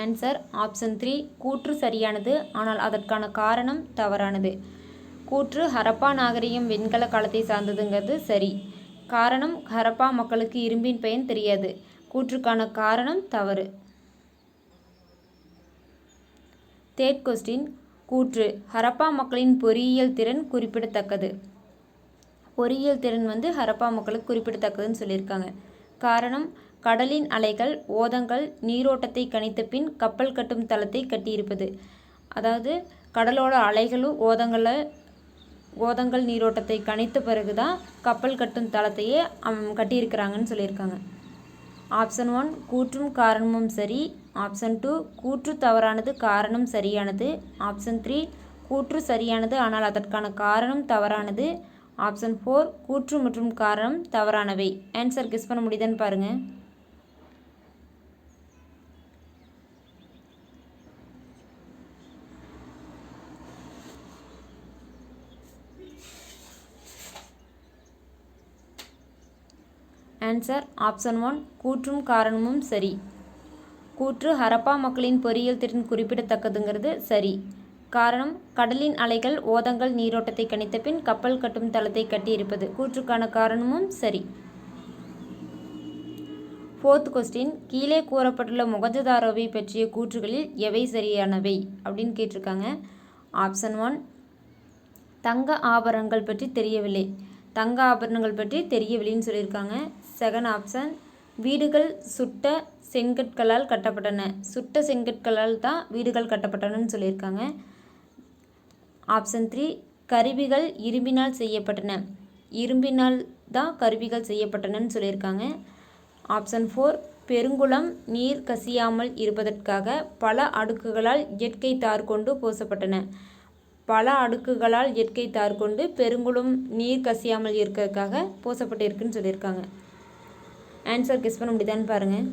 ஆன்சர் ஆப்ஷன் 3 கூற்று சரியானது ஆனால் அதற்கான காரணம் தவறானது. கூற்று ஹரப்பா நாகரிகம் வெண்கல காலத்தை சார்ந்ததுங்கிறது சரி. காரணம் ஹரப்பா மக்களுக்கு இரும்பின் பயன் தெரியாது. கூற்றுக்கான காரணம் தவறு. தேர்ட் கொஸ்டின் கூற்று ஹரப்பா மக்களின் பொறியியல் திறன் குறிப்பிடத்தக்கது. பொறியியல் திறன் ஹரப்பா மக்களுக்கு குறிப்பிடத்தக்கதுன்னு சொல்லியிருக்காங்க. காரணம் கடலின் அலைகள் ஓதங்கள் நீரோட்டத்தை கணித்த பின் கப்பல் கட்டும் தளத்தை கட்டியிருப்பது. அதாவது கடலோட அலைகளும் ஓதங்கள் நீரோட்டத்தை கணித்த பிறகு தான் கப்பல் கட்டும் தளத்தையே கட்டியிருக்கிறாங்கன்னு சொல்லியிருக்காங்க. ஆப்ஷன் 1 கூற்றும் காரணமும் சரி. ஆப்ஷன் 2 கூற்று தவறானது காரணம் சரியானது. ஆப்ஷன் 3 கூற்று சரியானது ஆனால் அதற்கான காரணம் தவறானது. ஆப்ஷன் 4 கூற்று மற்றும் காரணம் தவறானவை. ஆன்சர் கெஸ் பண்ண முடியுதுன்னு பாருங்கள். ஆன்சர் ஆப்ஷன் 1 கூற்றும் காரணமும் சரி. கூற்று ஹரப்பா மக்களின் பொறியியல் திறன் குறிப்பிடத்தக்கதுங்கிறது சரி. காரணம் கடலின் அலைகள் ஓதங்கள் நீரோட்டத்தை கணித்த பின் கப்பல் கட்டும் தளத்தை கட்டியிருப்பது. கூற்றுக்கான காரணமும் சரி. ஃபோர்த் கொஸ்டின் கீழே கூறப்பட்டுள்ள மொகஞ்சதாரோவை பற்றிய கூற்றுகளில் எவை சரியானவை அப்படின்னு கேட்டிருக்காங்க. ஆப்ஷன் 1 தங்க ஆபரணங்கள் பற்றி தெரியவில்லை. தங்க ஆபரணங்கள் பற்றி தெரியவில்லைன்னு சொல்லியிருக்காங்க. செகண்ட் ஆப்ஷன் வீடுகள் சுட்ட செங்கற்களால் கட்டப்பட்டன. சுட்ட செங்கற்களால் தான் வீடுகள் கட்டப்பட்டனன்னு சொல்லியிருக்காங்க. ஆப்ஷன் 3 கருவிகள் இரும்பினால் செய்யப்பட்டன. இரும்பினால் தான் கருவிகள் செய்யப்பட்டனன்னு சொல்லியிருக்காங்க. ஆப்ஷன் 4 பெருங்குளம் நீர் கசியாமல் இருப்பதற்காக பல அடுக்குகளால் இயற்கை தார் கொண்டு பூசப்பட்டன. பல அடுக்குகளால் இயற்கை தார் கொண்டு பெருங்குளம் நீர் கசியாமல் இருக்கிறதுக்காக பூசப்பட்டிருக்குன்னு சொல்லியிருக்காங்க. ஆன்சர் கெஸ் பண்ண முடியுதான்னு பாருங்கள்.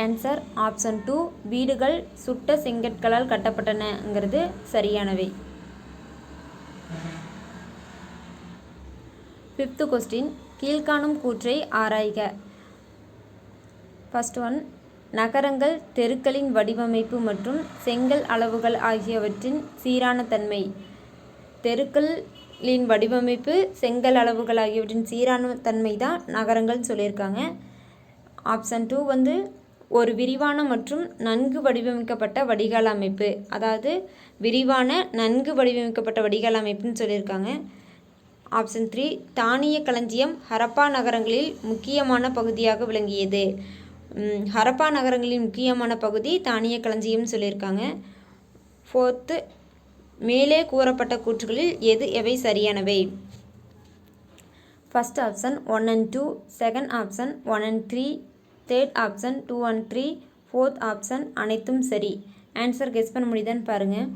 ஆன்சர் ஆப்ஷன் 2 வீடுகள் சுட்ட செங்கற்களால் கட்டப்பட்டனங்கிறது சரியானவை. ஃபிஃப்த் கொஸ்டின் கீழ்காணும் கூற்றை ஆராய்க. ஃபர்ஸ்ட் ஒன் நகரங்கள் தெருக்களின் வடிவமைப்பு மற்றும் செங்கல் அளவுகள் ஆகியவற்றின் சீரான தன்மை. தெருக்களின் வடிவமைப்பு செங்கல் அளவுகள் ஆகியவற்றின் சீரான தன்மை தான் நகரங்கள்னு சொல்லியிருக்காங்க. ஆப்ஷன் 2 ஒரு விரிவான மற்றும் நன்கு வடிவமைக்கப்பட்ட வடிகால் அமைப்பு. அதாவது விரிவான நன்கு வடிவமைக்கப்பட்ட வடிகால் அமைப்புன்னு சொல்லியிருக்காங்க. ஆப்ஷன் 3 தானிய களஞ்சியம் ஹரப்பா நகரங்களில் முக்கியமான பகுதியாக விளங்கியது. ஹரப்பா நகரங்களின் முக்கியமான பகுதி தானிய களஞ்சியம் சொல்லியிருக்காங்க. 4th மேலே கூறப்பட்ட கூற்றுகளில் எவை சரியானவை? First option 1 and 2, second option 1 and 3, third option 2 and 3, fourth option அனைத்தும் சரி. ஆன்சர் கெஸ் பண்ண முடியுதான்னு பாருங்கள்.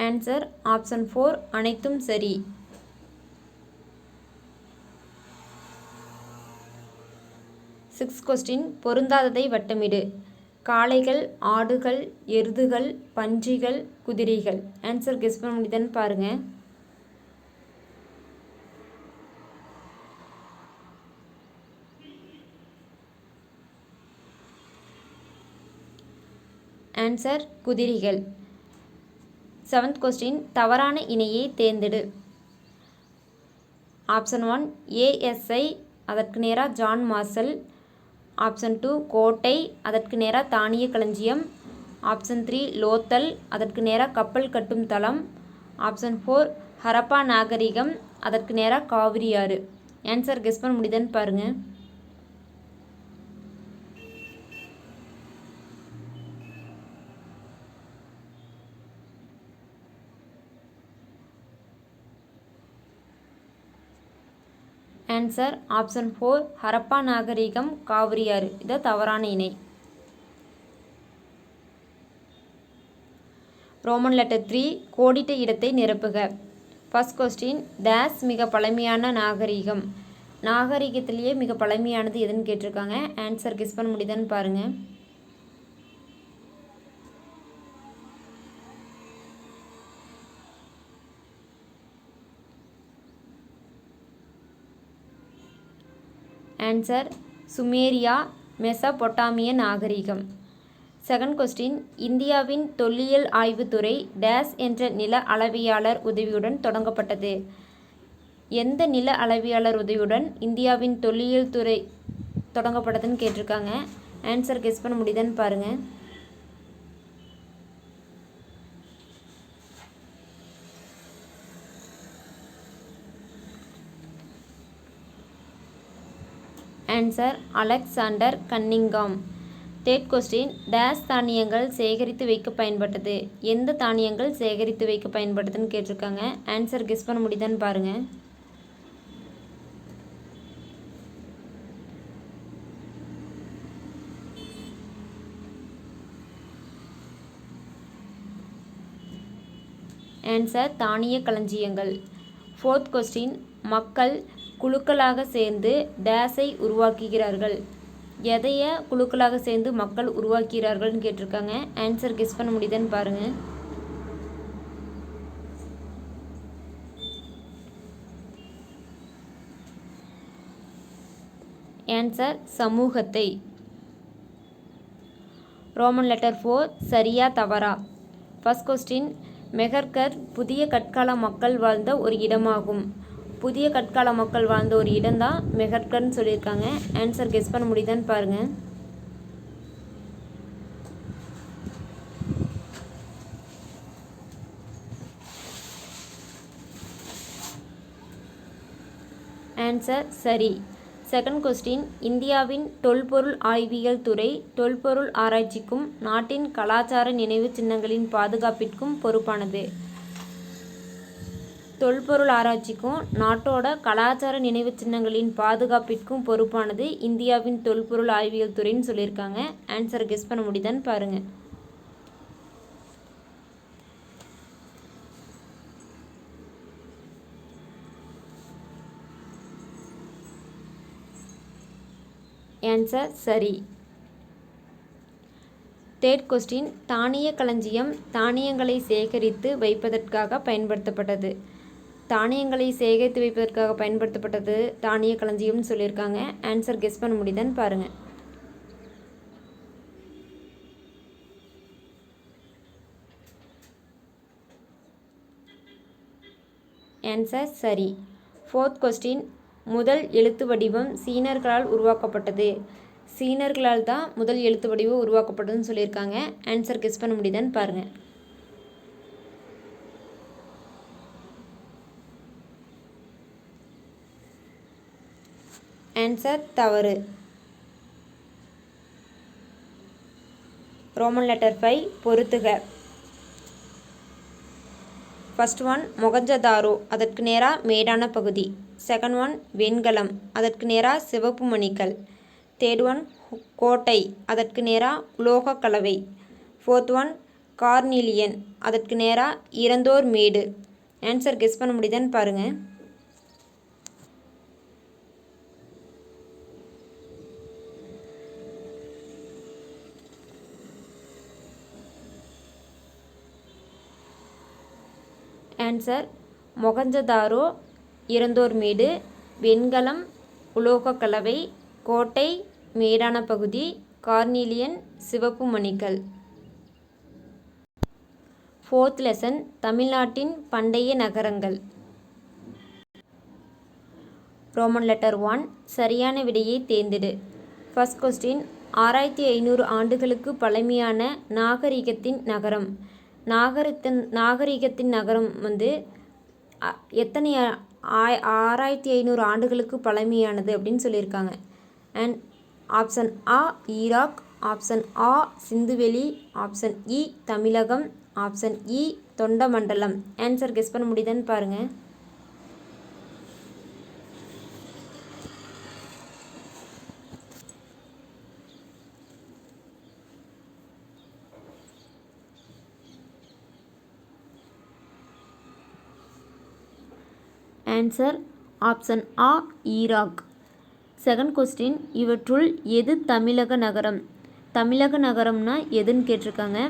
ஆன்சர் ஆப்ஷன் 4 அனைத்தும் சரி. 6th question பொருந்தாததை வட்டமிடு. காளைகள், ஆடுகள், எருதுகள், பன்றிகள், குதிரைகள். ஆன்சர் கெஸ் பண்ண முடியுதான்னு பாருங்க. ஆன்சர் குதிரைகள். 7th கொஸ்டின் தவறான இணையை தேர்ந்தெடு. ஆப்ஷன் 1 ASI, அதற்கு நேராக ஜான் மார்ஷல். ஆப்ஷன் 2 கோட்டை, அதற்கு நேராக தானிய களஞ்சியம். ஆப்ஷன் 3 லோத்தல், அதற்கு நேராக கப்பல் கட்டும் தளம். ஆப்ஷன் 4 ஹரப்பா நாகரிகம், அதற்கு நேராக காவிரி ஆறு. ஆன்சர் கெஸ் பண்ண முடியுதான்னு பாருங்கள். ஆன்சர் ஆப்ஷன் 4 ஹரப்பா நாகரிகம், காவிரியாறு. இது தவறான இணை. ரோமன் லெட்டர் 3 கோடிட்ட இடத்தை நிரப்புக. ஃபர்ஸ்ட் கொஸ்டின் டேஸ் மிக பழமையான நாகரிகம். நாகரிகத்திலேயே மிக பழமையானது எதுன்னு கேட்டிருக்காங்க. ஆன்சர் கெஸ் பண்ண முடியுதான்னு பாருங்கள். ஆன்சர் சுமேரியா, மெசபொட்டாமிய நாகரிகம். செகண்ட் கொஸ்டின் இந்தியாவின் தொல்லியல் ஆய்வுத்துறை டேஸ் என்ற நில அளவியாளர் உதவியுடன் தொடங்கப்பட்டது. எந்த நில அளவியாளர் உதவியுடன் இந்தியாவின் தொல்லியல் துறை தொடங்கப்பட்டதுன்னு கேட்டிருக்காங்க. ஆன்சர் கெஸ் பண்ண முடியுதான்னு பாருங்கள். Answer Alexander Cunningham. Third question days தானியங்கள் சேகரித்து வைக்க பயன்பட்டது. எந்த தானியங்கள் சேகரித்து வைக்க பயன்பட்டதுன்னு கேட்டிருக்காங்க. ஆன்சர் கெஸ் பண்ண முடியுதான்னு பாருங்கள். ஆன்சர் தானிய களஞ்சியங்கள். ஃபோர்த் கொஸ்டின் மக்கள் குழுக்களாக சேர்ந்து டேஸை உருவாக்குகிறார்கள். எதைய குழுக்களாக சேர்ந்து மக்கள் உருவாக்கிறார்கள்னு கேட்டிருக்காங்க. ஆன்சர் கெஸ் பண்ண முடியுதான்னு பாருங்கள். ஆன்சர் சமூகத்தை. ரோமன் லெட்டர் 4 சரியா தவறா. ஃபர்ஸ்ட் கொஸ்டின் மெஹர்கர் புதிய கற்கால மக்கள் வாழ்ந்த ஒரு இடமாகும். புதிய கற்கால மக்கள் வாழ்ந்த ஒரு இடம் தான் மெஹர்கர்னு சொல்லியிருக்காங்க. ஆன்சர் கெஸ் பண்ண முடியுதான்னு பாருங்கள். ஆன்சர் சரி. செகண்ட் கொஸ்டின் இந்தியாவின் தொல்பொருள் ஆய்வியல் துறை தொல்பொருள் ஆராய்ச்சிக்கும் நாட்டின் கலாச்சார நினைவு சின்னங்களின் பாதுகாப்பிற்கும் பொறுப்பானது. தொல்பொருள் ஆராய்ச்சிக்கும் நாட்டோட கலாச்சார நினைவு சின்னங்களின் பாதுகாப்பிற்கும் பொறுப்பானது இந்தியாவின் தொல்பொருள் ஆய்வியல் துறைன்னு சொல்லியிருக்காங்க. ஆன்சர் கெஸ் பண்ண முடியுதான்னு பாருங்கள். ஆன்சர் சரி. தேர்ட் கொஸ்டின் தானிய களஞ்சியம் தானியங்களை சேகரித்து வைப்பதற்காக பயன்படுத்தப்பட்டது. தானியங்களை சேகரித்து வைப்பதற்காக பயன்படுத்தப்பட்டது தானிய களஞ்சியம்னு சொல்லியிருக்காங்க. ஆன்சர் கெஸ் பண்ண முடியுதான்னு பாருங்கள். ஆன்சர் சரி. ஃபோர்த் கொஸ்டின் முதல் எழுத்து வடிவம் சீனர்களால் உருவாக்கப்பட்டது. சீனர்களால் தான் முதல் எழுத்து வடிவு உருவாக்கப்படுதுன்னு சொல்லியிருக்காங்க. ஆன்சர் கெஸ் பண்ண முடியுதான்னு பாருங்கள். ஆன்சர் தவறு. ரோமன் லெட்டர் 5 பொறுத்துக. ஃபர்ஸ்ட் ஒன் மொகஞ்சதாரோ, அதற்கு நேராக மேடான பகுதி. செகண்ட் ஒன் வெண்கலம், அதற்கு நேராக சிவப்பு மணிக்கல். தேர்ட் ஒன் கோட்டை, அதற்கு நேராக உலோக கலவை. ஃபோர்த் ஒன் கார்னிலியன், அதற்கு நேராக இறந்தோர் மேடு. ஆன்சர் கெஸ் பண்ண முடியுதான்னு பாருங்கள். ஆன்சர் மொகஞ்சதாரோ, இறந்தோர் மேடு, வெண்கலம், உலோக கலவை, கோட்டை, மேடான பகுதி, கார்னிலியன், சிவப்பு மணிக்கல். ஃபோர்த் லெசன் தமிழ்நாட்டின் பண்டைய நகரங்கள். ரோமன் லெட்டர் 1 சரியான விடையை தேர்ந்தெடு. ஃபர்ஸ்ட் கொஸ்டின் 6500 ஆண்டுகளுக்கு பழமையான நாகரிகத்தின் நகரம். நாகரிகத்தின் நகரம் எத்தனை 6500 ஆண்டுகளுக்கு பழமையானது அப்படின்னு சொல்லியிருக்காங்க. அண்ட் ஆப்ஷன் ஆ ஈராக், ஆப்ஷன் ஆ சிந்துவெளி, ஆப்ஷன் இ தமிழகம், ஆப்ஷன் இ தொண்டமண்டலம். ஆன்சர் கெஸ் பண்ண முடியுதான்னு பாருங்கள். ஆன்சர் ஆப்ஷன் ஆ ஈராக். செகண்ட் கொஸ்டின் இவற்றுள் எது தமிழக நகரம்? தமிழக நகரம்னா எதுன்னு கேட்டிருக்காங்க.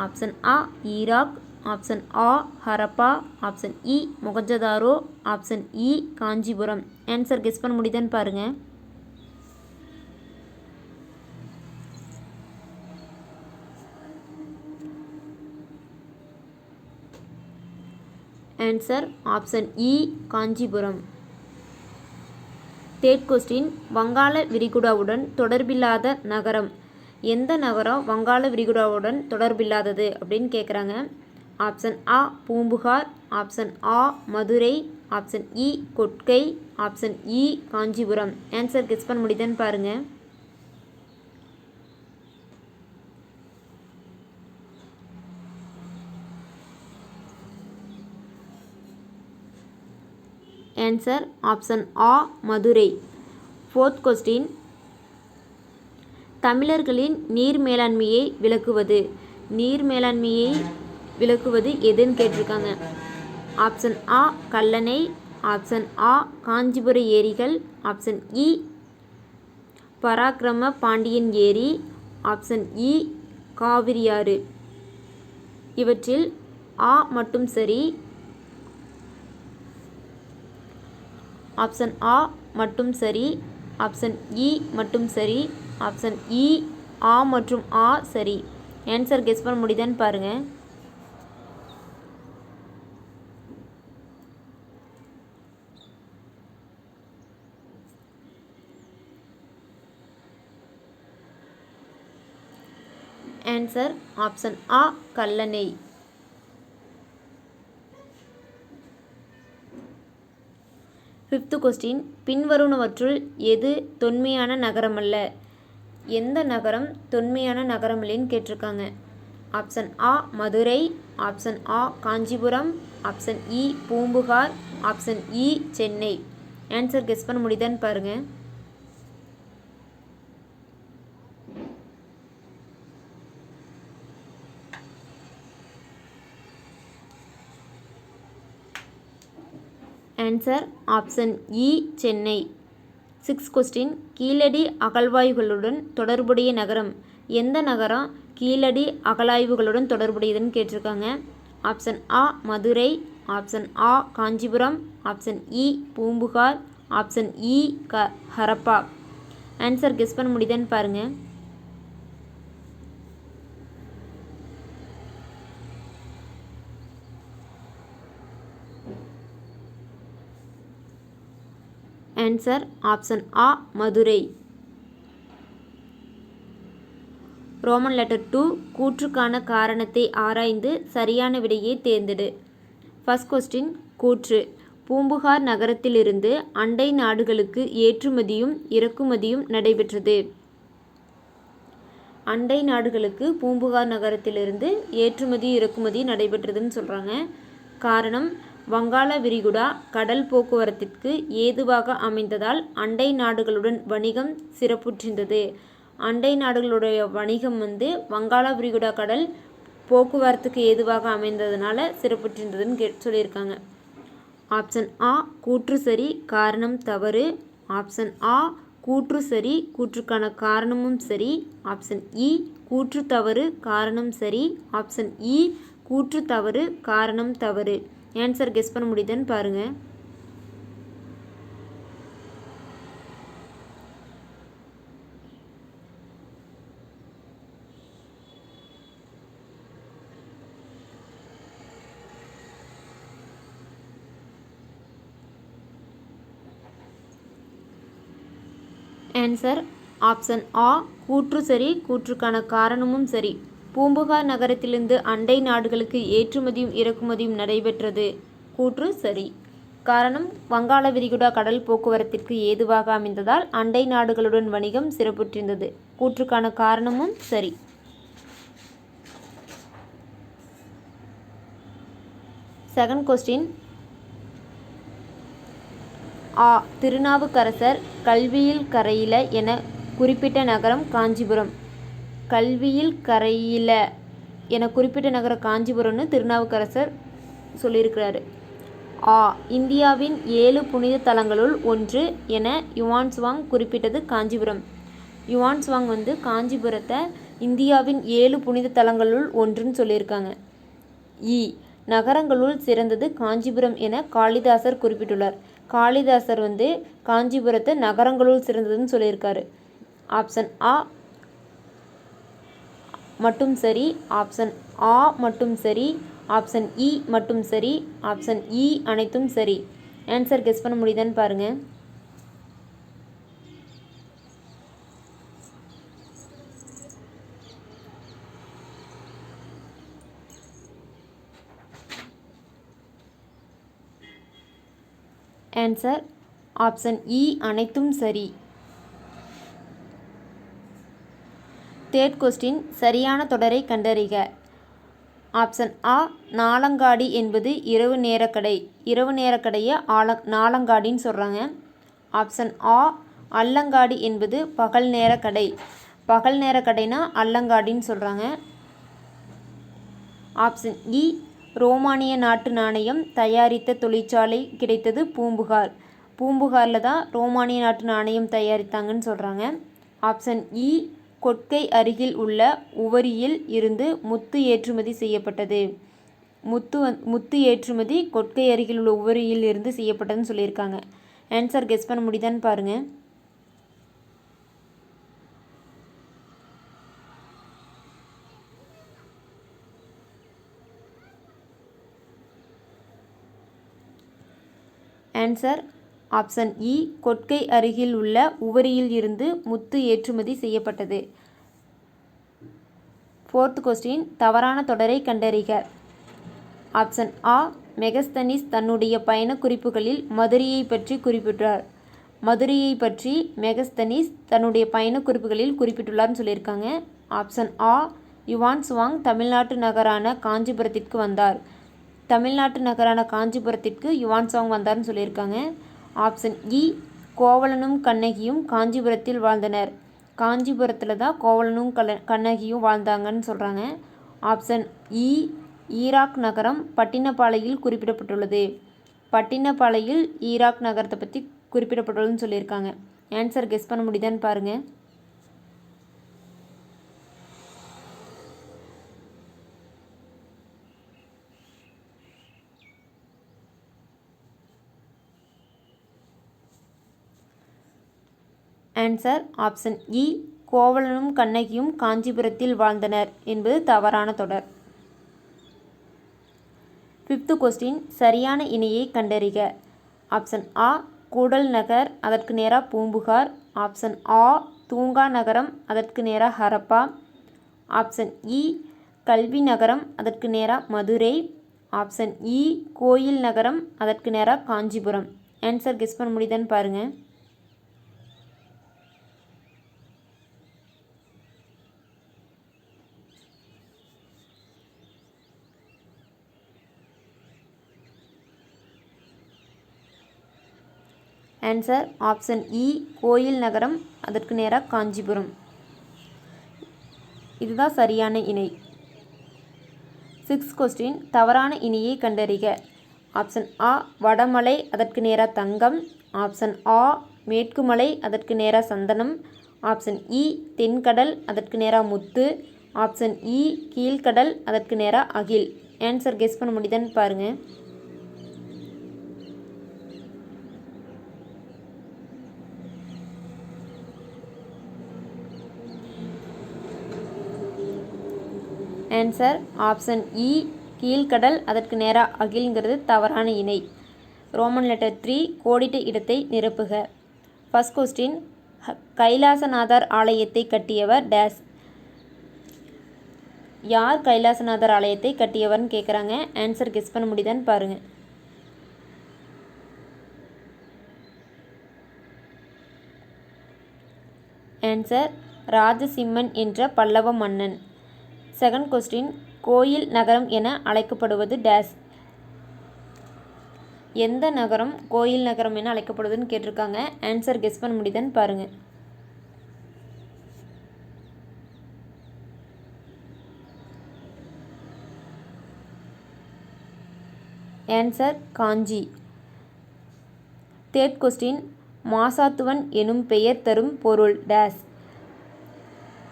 ஆப்ஷன் ஆ ஈராக், ஆப்ஷன் ஆ ஹரப்பா, ஆப்ஷன் இ மொகஞ்சதாரோ, ஆப்ஷன் இ காஞ்சிபுரம். ஆன்சர் கெஸ் பண்ண முடியுதான்னு பாருங்கள். ஆன்சர் ஆப்ஷன் இ காஞ்சிபுரம். தேர்ட் கொஸ்டின் வங்காள விரிகுடாவுடன் தொடர்பில்லாத நகரம். எந்த நகரம் வங்காள விரிகுடாவுடன் தொடர்பில்லாதது அப்படின்னு கேட்குறாங்க. ஆப்ஷன் ஆ பூம்புகார், ஆப்ஷன் ஆ மதுரை, ஆப்ஷன் இ கொட்கை, ஆப்ஷன் இ காஞ்சிபுரம். ஆன்சர் கெஸ் பண்ண முடியுதான்னு பாருங்கள். ஆன்சர் ஆப்ஷன் ஆ மதுரை. ஃபோர்த் கொஸ்டின் தமிழர்களின் நீர் மேலாண்மையை விளக்குவது. நீர் மேலாண்மையை விளக்குவது எதுன்னு கேட்டிருக்காங்க. ஆப்ஷன் ஆ கல்லணை, ஆப்ஷன் ஆ காஞ்சிபுர ஏரிகள், ஆப்ஷன் இ பராக்கிரம பாண்டியன் ஏரி, ஆப்ஷன் இ காவிரியாறு. இவற்றில் ஆ மட்டும் சரி. ஆப்ஷன் ஆ மட்டும் சரி, ஆப்ஷன் இ மட்டும் சரி, ஆப்ஷன் இ ஆ மற்றும் ஆ சரி. ஆன்சர் கெஸ் பண்ண முடியுதான்னு பாருங்கள். ஆன்சர் ஆப்ஷன் ஆ கல்லணை. ஃபிஃப்த் கொஸ்டின் பின்வருவனவற்றுள் எது தொன்மையான நகரமல்ல? எந்த நகரம் தொன்மையான நகரமல்லன்னு கேட்டிருக்காங்க. ஆப்ஷன் ஆ மதுரை, ஆப்ஷன் ஆ காஞ்சிபுரம், ஆப்ஷன் இ பூம்புகார், ஆப்ஷன் இ சென்னை. ஆன்சர் கெஸ் பண்ண முடியுதான்னு பாருங்கள். ஆன்சர் ஆப்ஷன் இ சென்னை. சிக்ஸ்த் கொஸ்டின் கீழடி அகழ்வாய்வுகளுடன் தொடர்புடைய நகரம். எந்த நகரம் கீழடி அகழாய்வுகளுடன் தொடர்புடையதுன்னு கேட்டிருக்காங்க. ஆப்ஷன் ஆ மதுரை, ஆப்ஷன் ஆ காஞ்சிபுரம், ஆப்ஷன் இ பூம்புகார், ஆப்ஷன் இ ஹரப்பா. ஆன்சர் கெஸ் பண்ண முடியுதான்னு பாருங்கள். ஆன்சர் ஆப்ஷன் ஆ மதுரை. ரோமன் லெட்டர் 2 கூற்றுக்கான காரணத்தை ஆராய்ந்து சரியான விடையை தேர்ந்தெடு. ஃபர்ஸ்ட் கொஸ்டின் கூற்று. பூம்புகார் நகரத்திலிருந்து அண்டை நாடுகளுக்கு ஏற்றுமதியும் இறக்குமதியும் நடைபெற்றது. அண்டை நாடுகளுக்கு பூம்புகார் நகரத்திலிருந்து ஏற்றுமதி இறக்குமதி நடைபெற்றதுன்னு சொல்கிறாங்க. காரணம், வங்காள விரிகுடா கடல் போக்குவரத்திற்கு ஏதுவாக அமைந்ததால் அண்டை நாடுகளுடன் வணிகம் சிறப்புற்றிருந்தது. அண்டை நாடுகளுடைய வணிகம் வங்காள விரிகுடா கடல் போக்குவரத்துக்கு ஏதுவாக அமைந்ததுனால சிறப்புற்றிருந்ததுன்னு சொல்லியிருக்காங்க. ஆப்ஷன் ஆ கூற்று சரி, காரணம் தவறு. ஆப்ஷன் ஆ கூற்று சரி, கூற்றுக்கான காரணமும் சரி. ஆப்ஷன் இ கூற்று தவறு, காரணம் சரி. ஆப்ஷன் இ கூற்று தவறு, காரணம் தவறு. ஆன்சர் கெஸ் பண்ண முடியுதுன்னு பாருங்க. ஆன்சர் ஆப்ஷன் ஆ கூற்று சரி, கூற்றுக்கான காரணமும் சரி. பூம்புகார் நகரத்திலிருந்து அண்டை நாடுகளுக்கு ஏற்றுமதியும் இறக்குமதியும் நடைபெற்றது. கூற்று சரி. காரணம், வங்காள விரிகுடா கடல் போக்குவரத்திற்கு ஏதுவாக அமைந்ததால் அண்டை நாடுகளுடன் வணிகம் சிறப்புற்றிருந்தது. கூற்றுக்கான காரணமும் சரி. Second question. ஆ திருநாவுக்கரசர் கல்வியில் கரையில என குறிப்பிட்ட நகரம் காஞ்சிபுரம். கல்வியில் கரையில என குறிப்பிட்ட நகரம் காஞ்சிபுரம்னு திருநாவுக்கரசர் சொல்லியிருக்கிறாரு. ஆ இந்தியாவின் 7 புனித தலங்களுள் ஒன்று என யுவான்சுவாங் குறிப்பிட்டது காஞ்சிபுரம். யுவான்சுவாங் காஞ்சிபுரத்தை இந்தியாவின் 7 புனித தலங்களுள் ஒன்றுன்னு சொல்லியிருக்காங்க. இ நகரங்களுள் சிறந்தது காஞ்சிபுரம் என காளிதாசர் குறிப்பிட்டுள்ளார். காளிதாசர் காஞ்சிபுரத்தை நகரங்களுள் சிறந்ததுன்னு சொல்லியிருக்காரு. ஆப்ஷன் ஆ மட்டும் சரி. ஆப்ஷன் ஆ மட்டும் சரி. ஆப்ஷன் இ மட்டும் சரி. ஆப்ஷன் இ அனைத்தும் சரி. ஆன்சர் கெஸ் பண்ண முடியுதான்னு பாருங்க. ஆன்சர் ஆப்ஷன் இ அனைத்தும் சரி. Third question. சரியான தொடரை கண்டறிக. ஆப்ஷன் ஆ நாலங்காடி என்பது இரவு நேரக்கடை. இரவு நேரக்கடையை நாலங்காடின்னு சொல்கிறாங்க. ஆப்ஷன் ஆ அல்லங்காடி என்பது பகல் நேரக்கடை. பகல் நேரக்கடைனா அல்லங்காடின்னு சொல்கிறாங்க. ஆப்ஷன் இ ரோமானிய நாட்டு நாணயம் தயாரித்த தொழிற்சாலை கிடைத்தது பூம்புகார். பூம்புகாரில் தான் ரோமானிய நாட்டு நாணயம் தயாரித்தாங்கன்னு சொல்கிறாங்க. ஆப்ஷன் இ கொட்கை அருகில் உள்ள உவரியில் இருந்து முத்து ஏற்றுமதி செய்யப்பட்டது. முத்து ஏற்றுமதி கொட்கை அருகில் உள்ள உவரியில் இருந்து செய்யப்பட்டதுன்னு சொல்லியிருக்காங்க. ஆன்சர் கெஸ் பண்ண முடியுதான்னு பாருங்கள். ஆன்சர் ஆப்ஷன் இ கொட்கை அருகில் உள்ள உவரியில் இருந்து முத்து ஏற்றுமதி செய்யப்பட்டது. Fourth question. தவறான தொடரை கண்டறிக. ஆப்ஷன் ஆ மெகஸ்தனிஸ் தன்னுடைய பயண குறிப்புகளில் மதுரையை பற்றி குறிப்பிட்டார். மதுரையை பற்றி மெகஸ்தனிஸ் தன்னுடைய பயண குறிப்புகளில் குறிப்பிட்டுள்ளார்னு சொல்லியிருக்காங்க. ஆப்ஷன் ஆ யுவான்சுவாங் தமிழ்நாட்டு நகரான காஞ்சிபுரத்திற்கு வந்தார். தமிழ்நாட்டு நகரான காஞ்சிபுரத்திற்கு யுவான்சுவாங் வந்தார்னு சொல்லியிருக்காங்க. ஆப்ஷன் இ கோவலனும் கண்ணகியும் காஞ்சிபுரத்தில் வாழ்ந்தனர். காஞ்சிபுரத்தில் தான் கோவலனும் கண்ணகியும் வாழ்ந்தாங்கன்னு சொல்கிறாங்க. ஆப்ஷன் இ ஈராக் நகரம் பட்டினப்பாலையில் குறிப்பிடப்பட்டுள்ளது. பட்டினப்பாலையில் ஈராக் நகரத்தை பற்றி குறிப்பிடப்பட்டுள்ளதுன்னு சொல்லியிருக்காங்க. ஆன்சர் கெஸ் பண்ண முடியுதான்னு பாருங்கள். ஆன்சர் ஆப்ஷன் இ கோவலனும் கண்ணகியும் காஞ்சிபுரத்தில் வாழ்ந்தனர் என்பது தவறான தொடர். Fifth question. சரியான இணையை கண்டறிக. ஆப்ஷன் ஆ கூடல் நகர் அதற்கு நேராக பூம்புகார். ஆப்ஷன் ஆ தூங்கா நகரம் அதற்கு நேராக ஹரப்பா. ஆப்ஷன் இ கல்வி நகரம், அதற்கு நேராக மதுரை. ஆப்ஷன் இ கோயில் நகரம், அதற்கு நேராக காஞ்சிபுரம். ஆன்சர் கெஸ் பண்ண முடியுதான்னு பாருங்கள். ஆன்சர் ஆப்ஷன் இ கோயில் நகரம், அதற்கு நேராக காஞ்சிபுரம். இதுதான் சரியான இணை. 6th கொஸ்டின் தவறான இணையை கண்டறிக. ஆப்ஷன் ஆ வடமலை, அதற்கு நேராக தங்கம். ஆப்ஷன் ஆ மேற்குமலை, அதற்கு நேராக சந்தனம். ஆப்ஷன் இ தென்கடல், அதற்கு நேராக முத்து. ஆப்ஷன் இ கீழ்கடல், அதற்கு நேராக அகில். ஆன்சர் கெஸ் பண்ண முடியுதான்னு பாருங்கள். ஆன்சர் ஆப்ஷன் இ கீழ்கடல், அதற்கு நேராக அகில்ங்கிறது தவறான இணை. ரோமன் லெட்டர் 3 கோடிட்ட இடத்தை நிரப்புக. ஃபர்ஸ்ட் கொஸ்டின் கைலாசநாதர் ஆலயத்தை கட்டியவர் டேஸ். யார் கைலாசநாதர் ஆலயத்தை கட்டியவர்னு கேட்குறாங்க. ஆன்சர் கெஸ் பண்ண முடியுதான்னு பாருங்கள். ஆன்சர் ராஜசிம்மன் என்ற பல்லவ மன்னன். செகண்ட் கொஸ்டின் கோயில் நகரம் என அழைக்கப்படுவது டேஸ். எந்த நகரம் கோயில் நகரம் என அழைக்கப்படுவதுன்னு கேட்டிருக்காங்க. ஆன்சர் கெஸ் பண்ண முடியுதான்னு பாருங்கள். ஆன்சர் காஞ்சி. தேர்ட் கொஸ்டின் மாசாத்துவன் எனும் பெயர் தரும் பொருள் டேஸ்.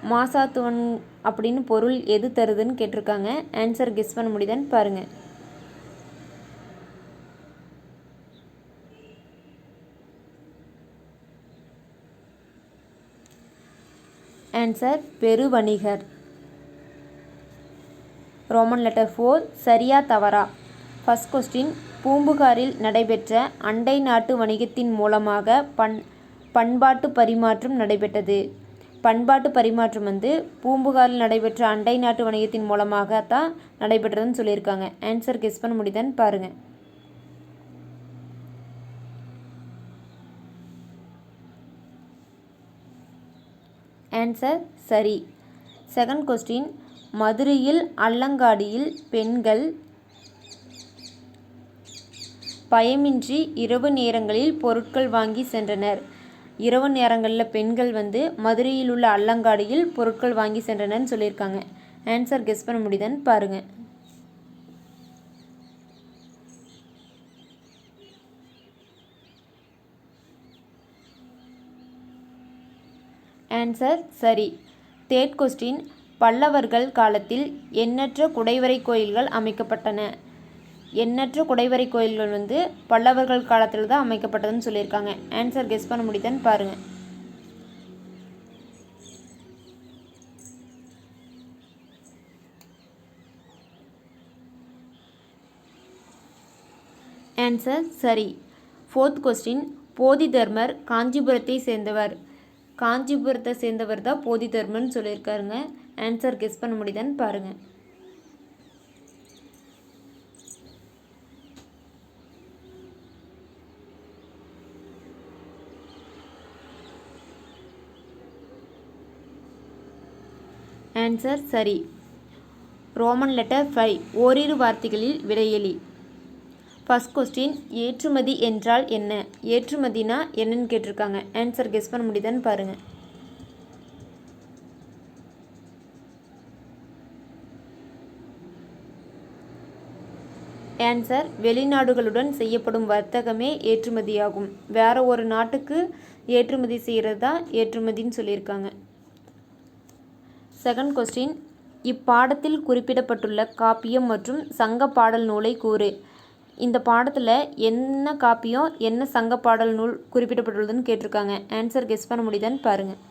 மாசாத்துவன் அப்படின்னு பொருள் எது தருதுன்னு கேட்டிருக்காங்க. ஆன்சர் கெஸ் பண்ண முடியுதான்னு பாருங்கள். ஆன்சர் பெருவணிகர். ரோமன் லெட்டர் 4 சரியா தவறா. ஃபர்ஸ்ட் கொஸ்டின் பூம்புகாரில் நடைபெற்ற அண்டை நாட்டு வணிகத்தின் மூலமாக பண்பாட்டு பரிமாற்றம் நடைபெற்றது. பண்பாட்டு பரிமாற்றம் பூம்புகாரில் நடைபெற்ற அண்டை நாட்டு வணிகத்தின் மூலமாக தான் நடைபெற்றதுன்னு சொல்லியிருக்காங்க. ஆன்சர் கெஸ் பண்ண முடியுதான்னு பாருங்கள். ஆன்சர் சரி. செகண்ட் கொஸ்டின் மதுரையில் அல்லங்காடியில் பெண்கள் பயமின்றி இரவு நேரங்களில் பொருட்கள் வாங்கி சென்றனர். இரவு நேரங்களில் பெண்கள் மதுரையில் உள்ள அல்லங்காடியில் பொருட்கள் வாங்கி சென்றனர்னு சொல்லியிருக்காங்க. ஆன்சர் கெஸ் பண்ண முடியுதான்னு பாருங்கள். ஆன்சர் சரி. தேர்ட் கொஸ்டின் பல்லவர்கள் காலத்தில் எண்ணற்ற குடைவரை கோயில்கள் அமைக்கப்பட்டன. எண்ணற்ற குடைவரை கோயில்கள் பல்லவர்கள் காலத்தில் தான் அமைக்கப்பட்டதுன்னு சொல்லியிருக்காங்க. ஆன்சர் கெஸ் பண்ண முடியுதான்னு பாருங்கள். ஆன்சர் சரி. ஃபோர்த் கொஸ்டின் போதிதர்மர் காஞ்சிபுரத்தை சேர்ந்தவர். காஞ்சிபுரத்தை சேர்ந்தவர் தான் போதிதர்மர்னு சொல்லியிருக்காருங்க. ஆன்சர் கெஸ் பண்ண முடியுதான்னு பாருங்கள். ஆன்சர் சரி. ரோமன் லெட்டர் 5 ஓரிரு வார்த்தைகளில் விடையெளி. ஃபர்ஸ்ட் கொஸ்டின் ஏற்றுமதி என்றால் என்ன. ஏற்றுமதினா என்னன்னு கேட்டிருக்காங்க. ஆன்சர் கெஸ் பண்ண முடியுதான்னு பாருங்கள். ஆன்சர் வெளிநாடுகளுடன் செய்யப்படும் வர்த்தகமே ஏற்றுமதியாகும். வேற ஒரு நாட்டுக்கு ஏற்றுமதி செய்கிறது தான் ஏற்றுமதின்னு சொல்லியிருக்காங்க. செகண்ட் கொஸ்டின் இப்பாடத்தில் குறிப்பிடப்பட்டுள்ள காப்பியம் மற்றும் சங்க பாடல் நூலை கூறு. இந்த பாடத்தில் என்ன காப்பியம் என்ன சங்க பாடல் நூல் குறிப்பிடப்பட்டுள்ளதுன்னு கேட்டிருக்காங்க. ஆன்சர் கெஸ் பண்ண முடியுதான்னு பாருங்கள்.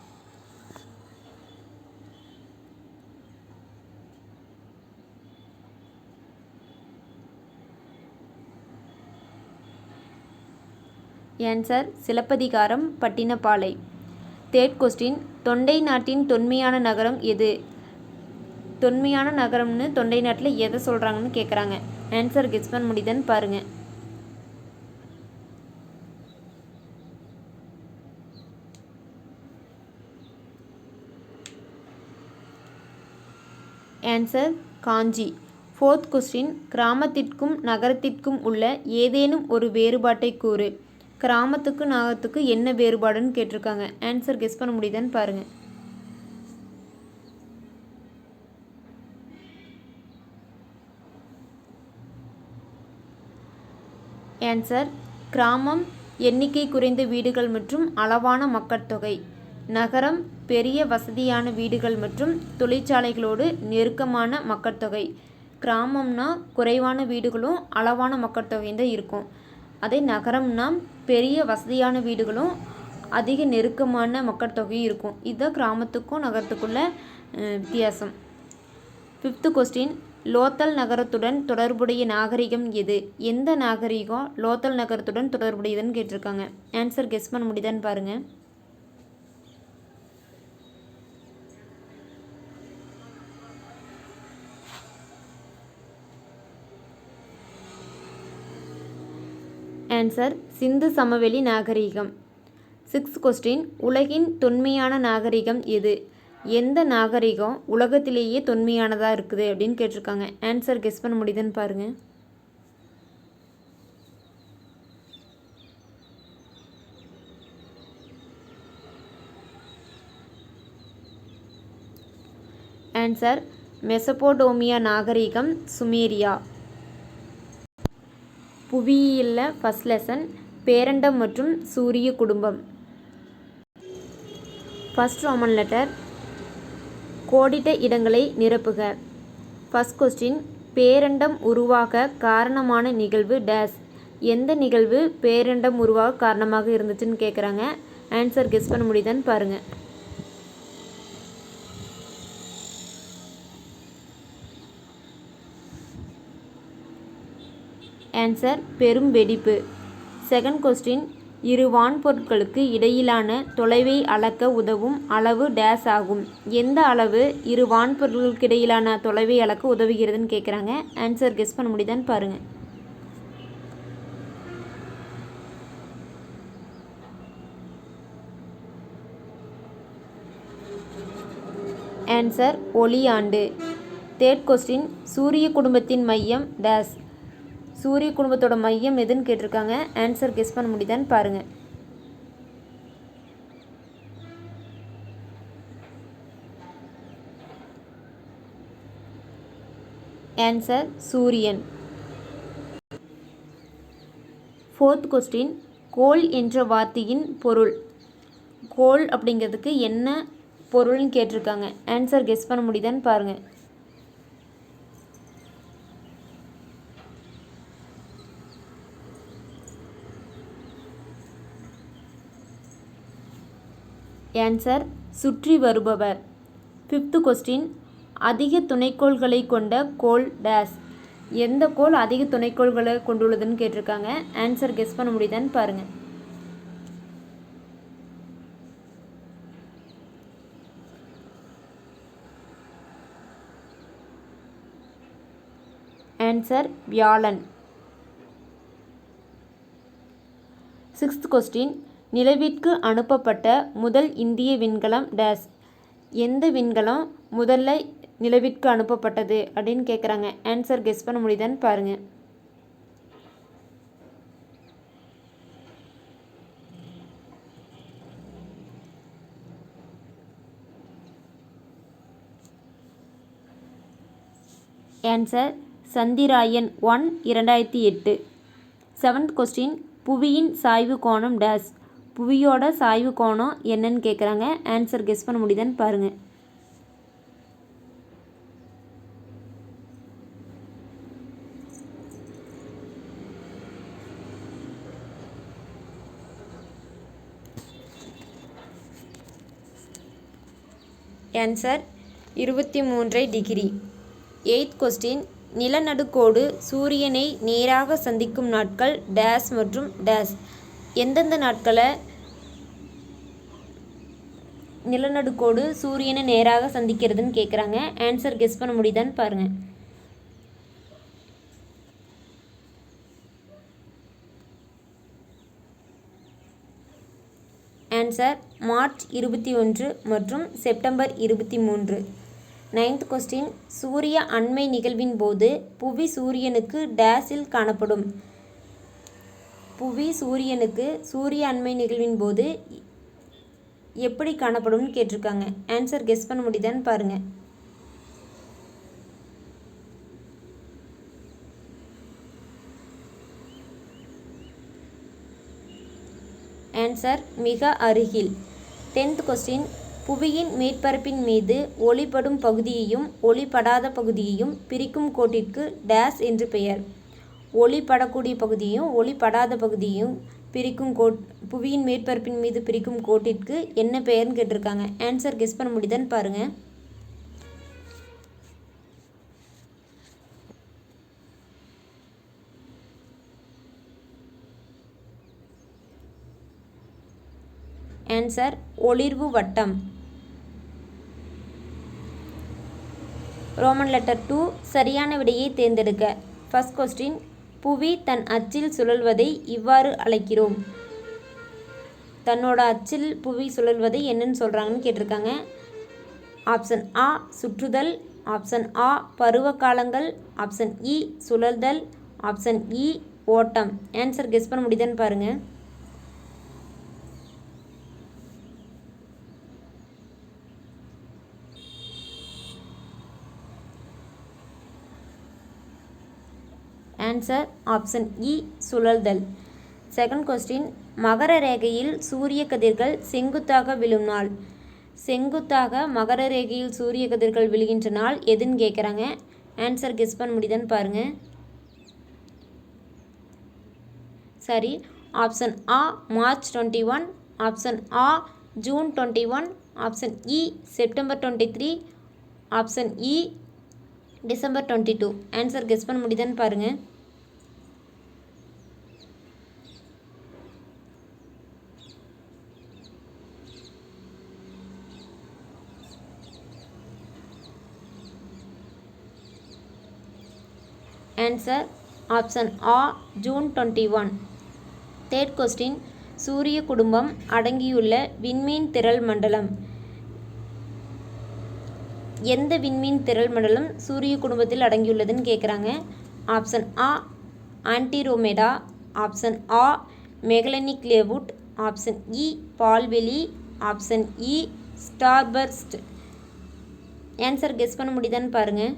Answer Silappathikaram Pattinappalai. Third question தொண்டை நாட்டின் தொன்மையான நகரம் எது. தொன்மையான நகரம்னு தொண்டை நாட்டில் எதை சொல்கிறாங்கன்னு கேட்குறாங்க. ஆன்சர் கெஸ் பண்ண முடியுதான்னு பாருங்கள். ஆன்சர் காஞ்சி. 4th கொஸ்டின், கிராமத்திற்கும் நகரத்திற்கும் உள்ள ஏதேனும் ஒரு வேறுபாட்டை கூறு. கிராமத்துக்கு நகரத்துக்கு என்ன வேறுபாடுன்னு கேட்டிருக்காங்க. ஆன்சர் கெஸ் பண்ண முடியுதான்னு பாருங்கள். ஆன்சர் கிராமம் எண்ணிக்கை குறைந்த வீடுகள் மற்றும் அளவான மக்கட்தொகை. நகரம் பெரிய வசதியான வீடுகள் மற்றும் தொழிற்சாலைகளோடு நெருக்கமான மக்கட்தொகை. கிராமம்னா குறைவான வீடுகளும் அளவான மக்கட்தொகையும் தான் இருக்கும். அதே நகரம்னா பெரிய வசதியான வீடுகளும் அதிக நெருக்கமான மக்கட்தொகையும் இருக்கும். இதுதான் கிராமத்துக்கும் நகரத்துக்குள்ள வித்தியாசம். 5th கொஸ்டின், லோத்தல் நகரத்துடன் தொடர்புடைய நாகரிகம் எது? எந்த நாகரிகம் லோத்தல் நகரத்துடன் தொடர்புடையதுன்னு கேட்டிருக்காங்க. ஆன்சர் கெஸ் பண்ண முடியுதான்னு பாருங்கள். ஆன்சர் சிந்து சமவெளி நாகரிகம். 6th கொஸ்டின், உலகின் தொன்மையான நாகரிகம் எது? எந்த நாகரிகம் உலகத்திலேயே தொன்மையானதாக இருக்குது அப்படின்னு கேட்டிருக்காங்க. ஆன்சர் கெஸ் பண்ண முடியுதுன்னு பாருங்கள். ஆன்சர் மெசபோடோமியா நாகரிகம், சுமேரியா. புவியியலில் ஃபர்ஸ்ட் லெசன் பேரண்டம் மற்றும் சூரிய குடும்பம். First Roman letter. கோடிட்ட இடங்களை நிரப்புக. ஃபர்ஸ்ட் கொஸ்டின், பேரண்டம் உருவாக காரணமான நிகழ்வு டேஸ். எந்த நிகழ்வு பேரண்டம் உருவாக காரணமாக இருந்துச்சுன்னு கேட்குறாங்க. ஆன்சர் கெஸ் பண்ண முடியுதான்னு பாருங்கள். ஆன்சர் பெரும் வெடிப்பு. செகண்ட் கொஸ்டின், இரு வான்பொருட்களுக்கு இடையிலான தொலைவை அளக்க உதவும் அளவு டேஸ் ஆகும். எந்த அளவு இரு வான்பொருட்களுக்கு இடையிலான தொலைவை அளக்க உதவுகிறதுன்னு கேட்குறாங்க. ஆன்சர் கெஸ் பண்ண முடியுதான்னு பாருங்கள். ஆன்சர் ஒளியாண்டு. தேர்ட் கொஸ்டின், சூரிய குடும்பத்தின் மையம் டேஸ். சூரிய குடும்பத்தோட மையம் எதுன்னு கேட்டிருக்காங்க. ஆன்சர் கெஸ் பண்ண முடியுதான்னு பாருங்கள். ஆன்சர் சூரியன். ஃபோர்த் கொஸ்டின், கோள் என்ற வார்த்தையின் பொருள். கோள் அப்படிங்கிறதுக்கு என்ன பொருள்னு கேட்டிருக்காங்க. ஆன்சர் கெஸ் பண்ண முடியுதான்னு பாருங்கள். ஆன்சர் சுற்றி வருபவர். 5th கொஸ்டின், அதிக துணைக்கோள்களை கொண்ட கோள் டேஸ். எந்த கோள் அதிக துணைக்கோள்களை கொண்டுள்ளதுன்னு கேட்டிருக்காங்க. ஆன்சர் கெஸ் பண்ண முடியுதான்னு பாருங்கள். ஆன்சர் வியாழன். 6th கொஸ்டின், நிலவிற்கு அனுப்பப்பட்ட முதல் இந்திய விண்கலம் டேஸ். எந்த விண்கலம் முதல்ல நிலவிற்கு அனுப்பப்பட்டது அப்படின்னு கேட்குறாங்க. ஆன்சர் கெஸ் பண்ண முடியுதான்னு பாருங்கள். ஆன்சர் சந்திராயன் 1 2008. 7th கொஸ்டின், புவியின் சாய்வு கோணம் டேஸ். புவியோட சாய்வு கோணம் என்னன்னு கேட்குறாங்க. ஆன்சர் கெஸ் பண்ண முடியுதான்னு பாருங்கள். Answer 23 degree. 8th கொஸ்டின், நிலநடுக்கோடு சூரியனை நேராக சந்திக்கும் நாட்கள் டேஸ் மற்றும் டேஸ். எந்தெந்த நாட்களை நிலநடுக்கோடு சூரியனை நேராக சந்திக்கிறதுன்னு கேட்குறாங்க. ஆன்சர் கெஸ் பண்ண முடியுதான்னு பாருங்கள். ஆன்சர் மார்ச் 21 மற்றும் செப்டம்பர் 23. 9th கொஸ்டின், சூரிய அண்மை நிகழ்வின் போது புவி சூரியனுக்கு டேஸில் காணப்படும். புவி சூரியனுக்கு சூரிய அண்மை நிகழ்வின் போது எப்படி காணப்படும்னு கேட்டிருக்காங்க. ஆன்சர் கெஸ் பண்ண முடியுதான்னு பாருங்கள். ஆன்சர் மிக அருகில். 10th கொஸ்டின், புவியின் மேற்பரப்பின் மீது ஒளிப்படும் பகுதியையும் ஒளிப்படாத பகுதியையும் பிரிக்கும் கோட்டிற்கு டேஸ் என்று பெயர். ஒளிப்படக்கூடிய பகுதியையும் ஒளிப்படாத பகுதியையும் பிரிக்கும் புவியின் மேற்பரப்பின் மீது பிரிக்கும் கோட்டிற்கு என்ன பெயர்னு கேட்டிருக்காங்க. ஆன்சர் கெஸ் பண்ண முடியுதான்னு பாருங்கள். ஆன்சர் ஒளிர்வு வட்டம். ரோமன் லெட்டர் 2 சரியான விடையை தேர்ந்தெடுக்க. ஃபர்ஸ்ட் கொஸ்டின், புவி தன் அச்சில் சுழல்வதை இவ்வாறு அழைக்கிறோம். தன்னோட அச்சில் புவி சுழல்வதை என்னன்னு சொல்கிறாங்கன்னு கேட்டிருக்காங்க. ஆப்ஷன் ஆ சுற்றுதல், ஆப்ஷன் ஆ பருவ காலங்கள், ஆப்ஷன் இ சுழல்தல், ஆப்ஷன் இ ஓட்டம். ஆன்சர் கெஸ் பண்ண முடியுதான்னு பாருங்கள். ஆன்சர் ஆப்ஷன் இ சுழல்தல். செகண்ட் கொஸ்டின், மகர ரேகையில் சூரிய கதிர்கள் செங்குத்தாக விழும் நாள். செங்குத்தாக மகர ரேகையில் சூரிய கதிர்கள் விழுகின்ற நாள் எதுன்னு கேட்குறாங்க. ஆன்சர் கெஸ் பண்ண முடியுதான்னு பாருங்கள். சரி, ஆப்ஷன் ஆ மார்ச் 21, ஆப்ஷன் ஆ ஜூன் 21, ஆப்ஷன் இ செப்டம்பர் 23, ஆப்ஷன் இ டிசம்பர் 22. ஆன்சர் கெஸ் பண்ண முடியுதான்னு பாருங்கள். ஆன்சர் ஆப்ஷன் ஆ ஜூன் 21. தேர்ட் கொஸ்டின், சூரிய குடும்பம் அடங்கியுள்ள விண்மீன் திரள் மண்டலம். எந்த விண்மீன் திரள் மண்டலம் சூரிய குடும்பத்தில் அடங்கியுள்ளதுன்னு கேட்குறாங்க. ஆப்ஷன் ஆ ஆன்டிரோமெடா, ஆப்ஷன் ஆ மெகலனிக் லேவுட், ஆப்ஷன் இ பால்வெளி, ஆப்ஷன் இ ஸ்டார்பர்ஸ்ட். ஆன்சர் கெஸ் பண்ண முடியுதான்னு பாருங்கள்.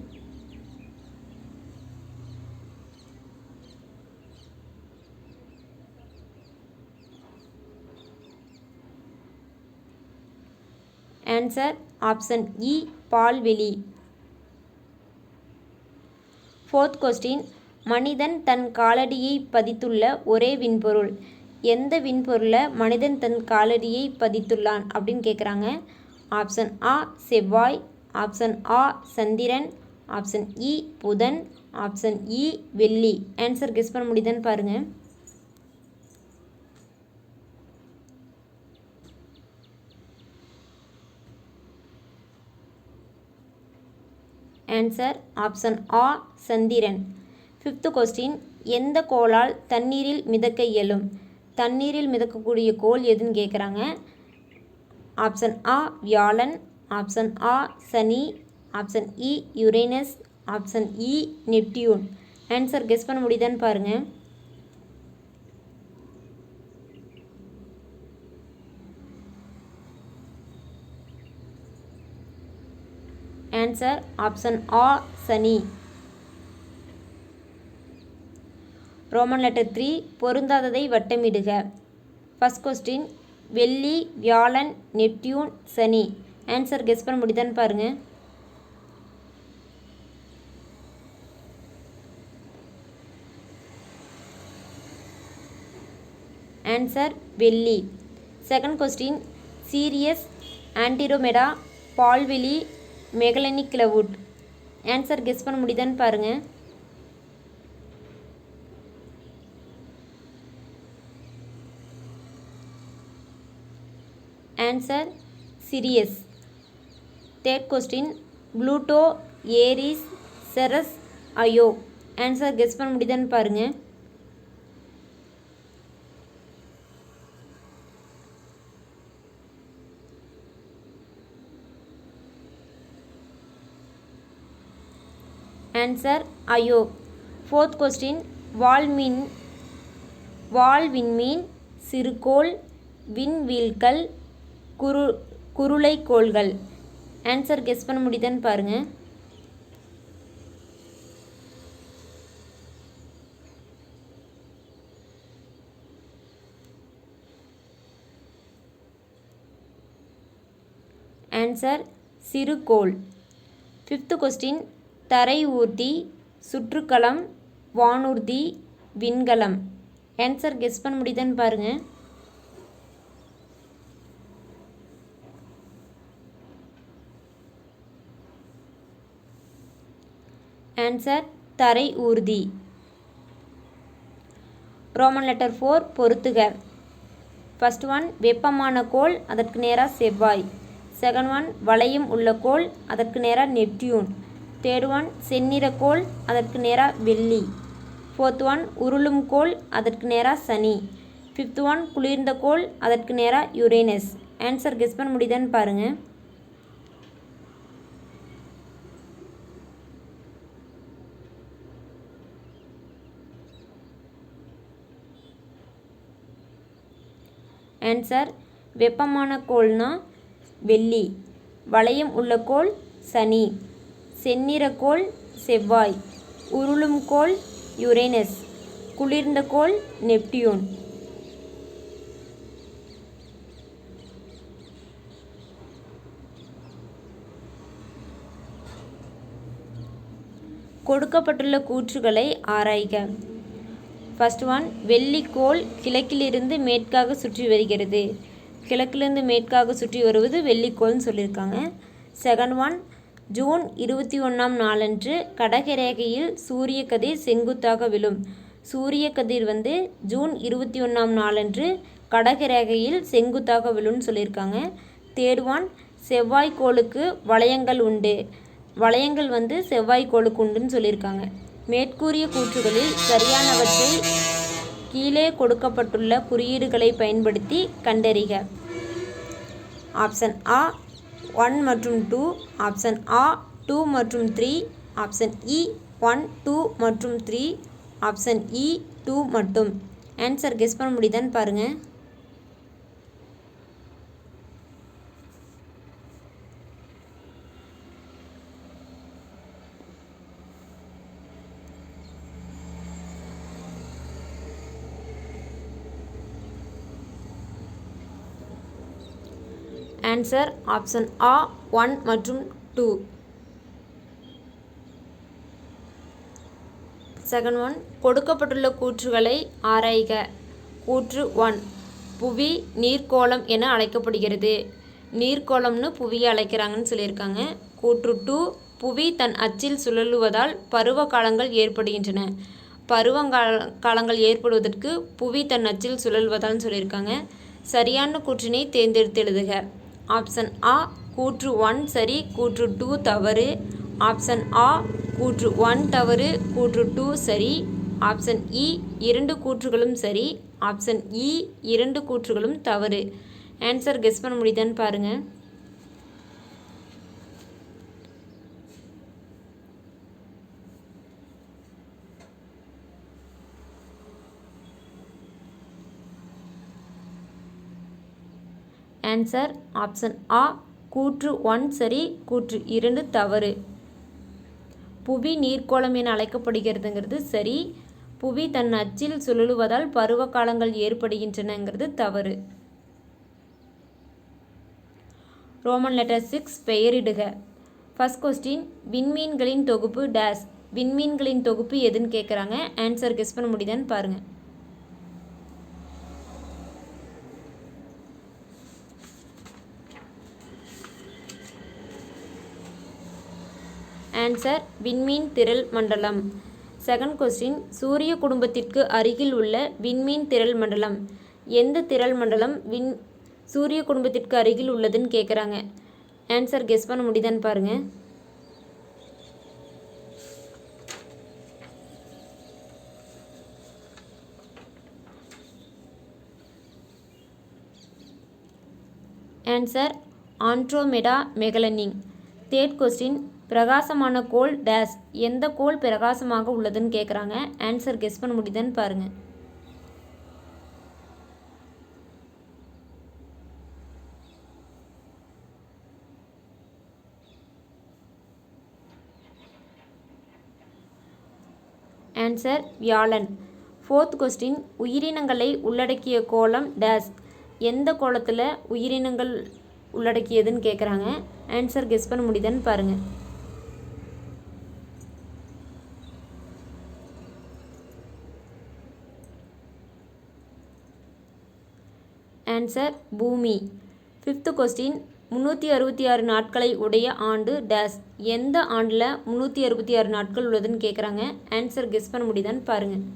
ஆன்சர் ஆப்ஷன் இ பால்வெளி. ஃபோர்த் கொஸ்டின், மனிதன் தன் காலடியை பதித்துள்ள ஒரே விண்பொருள். எந்த விண்பொருளை மனிதன் தன் காலடியை பதித்துள்ளான் அப்படின்னு கேட்குறாங்க. ஆப்ஷன் ஆ செவ்வாய், ஆப்ஷன் ஆ சந்திரன், ஆப்ஷன் இ புதன், ஆப்ஷன் இ வெள்ளி. ஆன்சர் கெஸ் பண்ண முடியுதான்னு பாருங்கள். ஆன்சர் ஆப்ஷன் ஆ சந்திரன். ஃபிஃப்த் கொஸ்டின், எந்த கோளால் தண்ணீரில் மிதக்க இயலும். தண்ணீரில் மிதக்கக்கூடிய கோள் எதுன்னு கேட்குறாங்க. ஆப்ஷன் ஆ வியாழன், ஆப்ஷன் ஆ சனி, ஆப்ஷன் இ யுரேனஸ், ஆப்ஷன் இ நெப்டியூன். ஆன்சர் கெஸ் பண்ண முடியுதான்னு பாருங்கள். ஆன்சர் ஆப்ஷன் ஆ சனி. ரோமன் லெட்டர் 3 பொருந்தாததை வட்டமிடுக. ஃபர்ஸ்ட் கொஸ்டின், வெள்ளி, வியாழன், நெப்டியூன், சனி. ஆன்சர் கெஸ் பண்ண முடியுதான்னு பாருங்கள். ஆன்சர் வெள்ளி. செகண்ட் கொஸ்டின், சீரியஸ், ஆன்டிரோமெடா, பால்வெளி, மெகலனிக் லேவுட். ஆன்சர் கெஸ் பண்ண முடியுதான்னு பாருங்கள். Answer Sirius. Third question Pluto, Eris, Ceres, ஐயோ. ஆன்சர் கெஸ் பண்ண முடியுதான்னு பாருங்கள். ஆன்சர் ஐயோ. ஃபோர்த் கொஸ்டின் வால் விண்மீன், சிறுகோள், விண்வீழ்கள், குருளைக்கோள்கள். ஆன்சர் கெஸ் பண்ண முடியுதான்னு பாருங்கள். ஆன்சர் சிறுகோள். ஃபிஃப்த் கொஸ்டின் தரை ஊர்தி, சுற்றுக்கலம், வானூர்தி, விண்கலம். ஆன்சர் கெஸ் பண்ண முடியுதான்னு பாருங்கள். ஆன்சர் தரை ஊர்தி. ரோமன் லெட்டர் 4 பொறுத்துக. ஃபர்ஸ்ட் ஒன் வெப்பமான கோள், அதற்கு நேராக செவ்வாய். செகண்ட் ஒன் வளையம் உள்ள கோள், அதற்கு நேராக நெப்டியூன். தேர்ட் ஒன் செந்நிற கோள், அதற்கு நேராக வெள்ளி. ஃபோர்த் ஒன் உருளும் கோள், அதற்கு நேராக சனி. ஃபிஃப்த் ஒன் குளிர்ந்த கோள், அதற்கு நேராக யுரேனஸ். ஆன்சர் கெஸ் பண்ண முடியுதான்னு பாருங்கள். ஆன்சர் வெப்பமான கோள்னா வெள்ளி, வளையம் உள்ள கோள் சனி, செந்நிற கோள் செவ்வாய், உருளும் கோள் யுரேனஸ், குளிர்ந்த கோள் நெப்டியூன். கொடுக்கப்பட்டுள்ள கூற்றுகளை ஆராய்க. ஃபர்ஸ்ட் ஒன் வெள்ளிக்கோள் கிழக்கிலிருந்து மேற்காக சுற்றி வருகிறது. கிழக்கிலிருந்து மேற்காக சுற்றி வருவது வெள்ளிக்கோள்னு சொல்லியிருக்காங்க. செகண்ட் ஒன் ஜூன் 21ஆம் நாளன்று கடகரேகையில் சூரிய கதிர் செங்குத்தாக விழும். சூரிய கதிர் ஜூன் 21ஆம் நாளன்று கடகரேகையில் செங்குத்தாக விழும்னு சொல்லியிருக்காங்க. தேர்ட் ஒன் செவ்வாய்க்கோளுக்கு வளையங்கள் உண்டு. வளையங்கள் செவ்வாய்க்கோளுக்கு உண்டுன்னு சொல்லியிருக்காங்க. மேற்கூறிய கூற்றுகளில் சரியானவற்றை கீழே கொடுக்கப்பட்டுள்ள குறியீடுகளை பயன்படுத்தி கண்டறிக. ஆப்ஷன் ஆ 1 மற்றும் 2, ஆப்ஷன் ஆ 2 மற்றும் 3, ஆப்ஷன் இ 1, 2 மற்றும் 3, ஆப்ஷன் இ 2 மட்டும். ஆன்சர் கெஸ் பண்ண முடியுதான்னு பாருங்கள். ஆன்சர் ஆப்ஷன் ஆ 1 மற்றும் 2. செகண்ட் ஒன் கொடுக்கப்பட்டுள்ள கூற்றுகளை ஆராய்க. கூற்று 1 புவி நீர்க்கோளம் என அழைக்கப்படுகிறது. நீர்க்கோளம்னு புவியை அழைக்கிறாங்கன்னு சொல்லியிருக்காங்க. கூற்று 2 புவி தன் அச்சில் சுழலுவதால் பருவ காலங்கள் ஏற்படுகின்றன. காலங்கள் ஏற்படுவதற்கு புவி தன் அச்சில் சுழல்வதால் சொல்லியிருக்காங்க. சரியான கூற்றினை தேர்ந்தெடுத்து எழுதுக. ஆப்ஷன் ஆ கூற்று 1 சரி, கூற்று 2 தவறு. ஆப்ஷன் ஆ கூற்று 1 தவறு, கூற்று 2 சரி. ஆப்ஷன் இ 2 கூற்றுகளும் சரி, ஆப்ஷன் இ 2 கூற்றுகளும் தவறு. ஆன்சர் கெஸ் பண்ண முடியுதான்னு பாருங்கள். ஆன்சர் ஆப்ஷன் ஆ கூற்று 1 சரி, கூற்று 2 தவறு. புவி நீர்க்கோளம் என அழைக்கப்படுகிறதுங்கிறது சரி, புவி தன் அச்சில் சுழலுவதால் பருவ காலங்கள் ஏற்படுகின்றனங்கிறது தவறு. ரோமன் லெட்டர் 6 பெயரிடுக. ஃபர்ஸ்ட் கொஸ்டின் விண்மீன்களின் தொகுப்பு டேஸ். விண்மீன்களின் தொகுப்பு எதுன்னு கேட்குறாங்க. ஆன்சர் கெஸ் பண்ண முடியுதான்னு பாருங்கள். ஆன்சர் விண்மீன் திரள் மண்டலம். செகண்ட் கொஸ்டின் சூரிய குடும்பத்திற்கு அருகில் உள்ள விண்மீன் திரள் மண்டலம். எந்த திரள் மண்டலம் சூரிய குடும்பத்திற்கு அருகில் உள்ளதுன்னு கேட்குறாங்க. ஆன்சர் கெஸ் பண்ண முடியுதான்னு பாருங்கள். Answer Andromeda Magellanic. Third question, பிரகாசமான கோள் டேஸ். எந்த கோள் பிரகாசமாக உள்ளதுன்னு கேட்குறாங்க. ஆன்சர் கெஸ் பண்ண முடியுதான்னு பாருங்கள். ஆன்சர் வியாழன். ஃபோர்த் கொஸ்டின், உயிரினங்களை உள்ளடக்கிய கோளம் டேஸ். எந்த கோளத்தில் உயிரினங்கள் உள்ளடக்கியதுன்னு கேட்குறாங்க. ஆன்சர் கெஸ் பண்ண முடியுதான்னு பாருங்கள். ஆன்சர் பூமி. ஃபிஃப்த் கொஸ்டின், 366 நாட்களை உடைய ஆண்டு டேஸ். எந்த ஆண்டில் 366 நாட்கள் உள்ளதுன்னு கேட்குறாங்க. ஆன்சர் கெஸ் பண்ண முடியுதான்னு பாருங்கள்.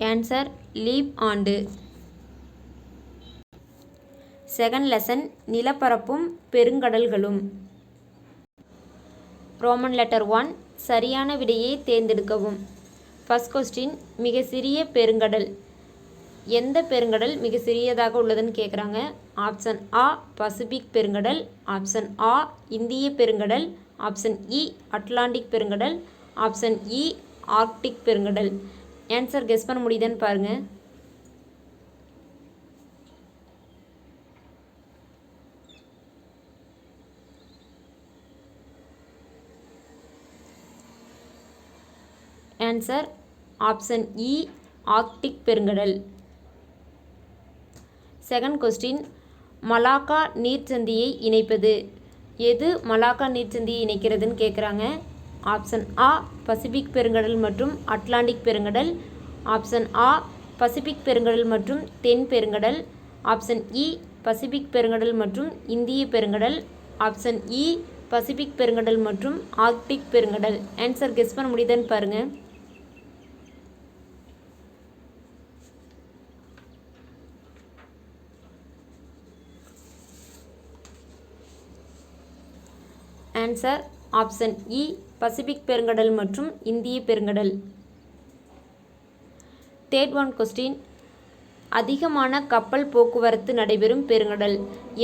ஆன்சர் லீப் ஆண்டு. செகண்ட் லெசன், நிலப்பரப்பும் பெருங்கடல்களும். ரோமன் லெட்டர் 1, சரியான விடையை தேர்ந்தெடுக்கவும். ஃபர்ஸ்ட் கொஸ்டின், மிக சிறிய பெருங்கடல். எந்த பெருங்கடல் மிக சிறியதாக உள்ளதுன்னு கேட்குறாங்க. ஆப்ஷன் ஆ பசிபிக் பெருங்கடல், ஆப்ஷன் ஆ இந்திய பெருங்கடல், ஆப்ஷன் இ அட்லாண்டிக் பெருங்கடல், ஆப்ஷன் இ ஆர்க்டிக் பெருங்கடல். ஆன்சர் கெஸ் பண்ண முடியுதான்னு பாருங்கள். ஆன்சர் ஆப்ஷன் இ ஆர்க்டிக் பெருங்கடல். செகண்ட் கொஸ்டின், மலாக்கா நீர்ச்சந்தியை இணைப்பது. எது மலாக்கா நீர்ச்சந்தியை இணைக்கிறதுன்னு கேட்குறாங்க. ஆப்ஷன் ஆ பசிபிக் பெருங்கடல் மற்றும் அட்லாண்டிக் பெருங்கடல், ஆப்ஷன் ஆ பசிபிக் பெருங்கடல் மற்றும் தென் பெருங்கடல், ஆப்ஷன் இ பசிபிக் பெருங்கடல் மற்றும் இந்திய பெருங்கடல், ஆப்ஷன் இ பசிபிக் பெருங்கடல் மற்றும் ஆர்க்டிக் பெருங்கடல். ஆன்சர் கெஸ் பண்ண முடியுதான்னு பாருங்கள். ஆன்சர் ஆப்ஷன் இ பசிபிக் பெருங்கடல் மற்றும் இந்திய பெருங்கடல். தேர்ட் ஒன் கொஸ்டின், அதிகமான கப்பல் போக்குவரத்து நடைபெறும் பெருங்கடல்.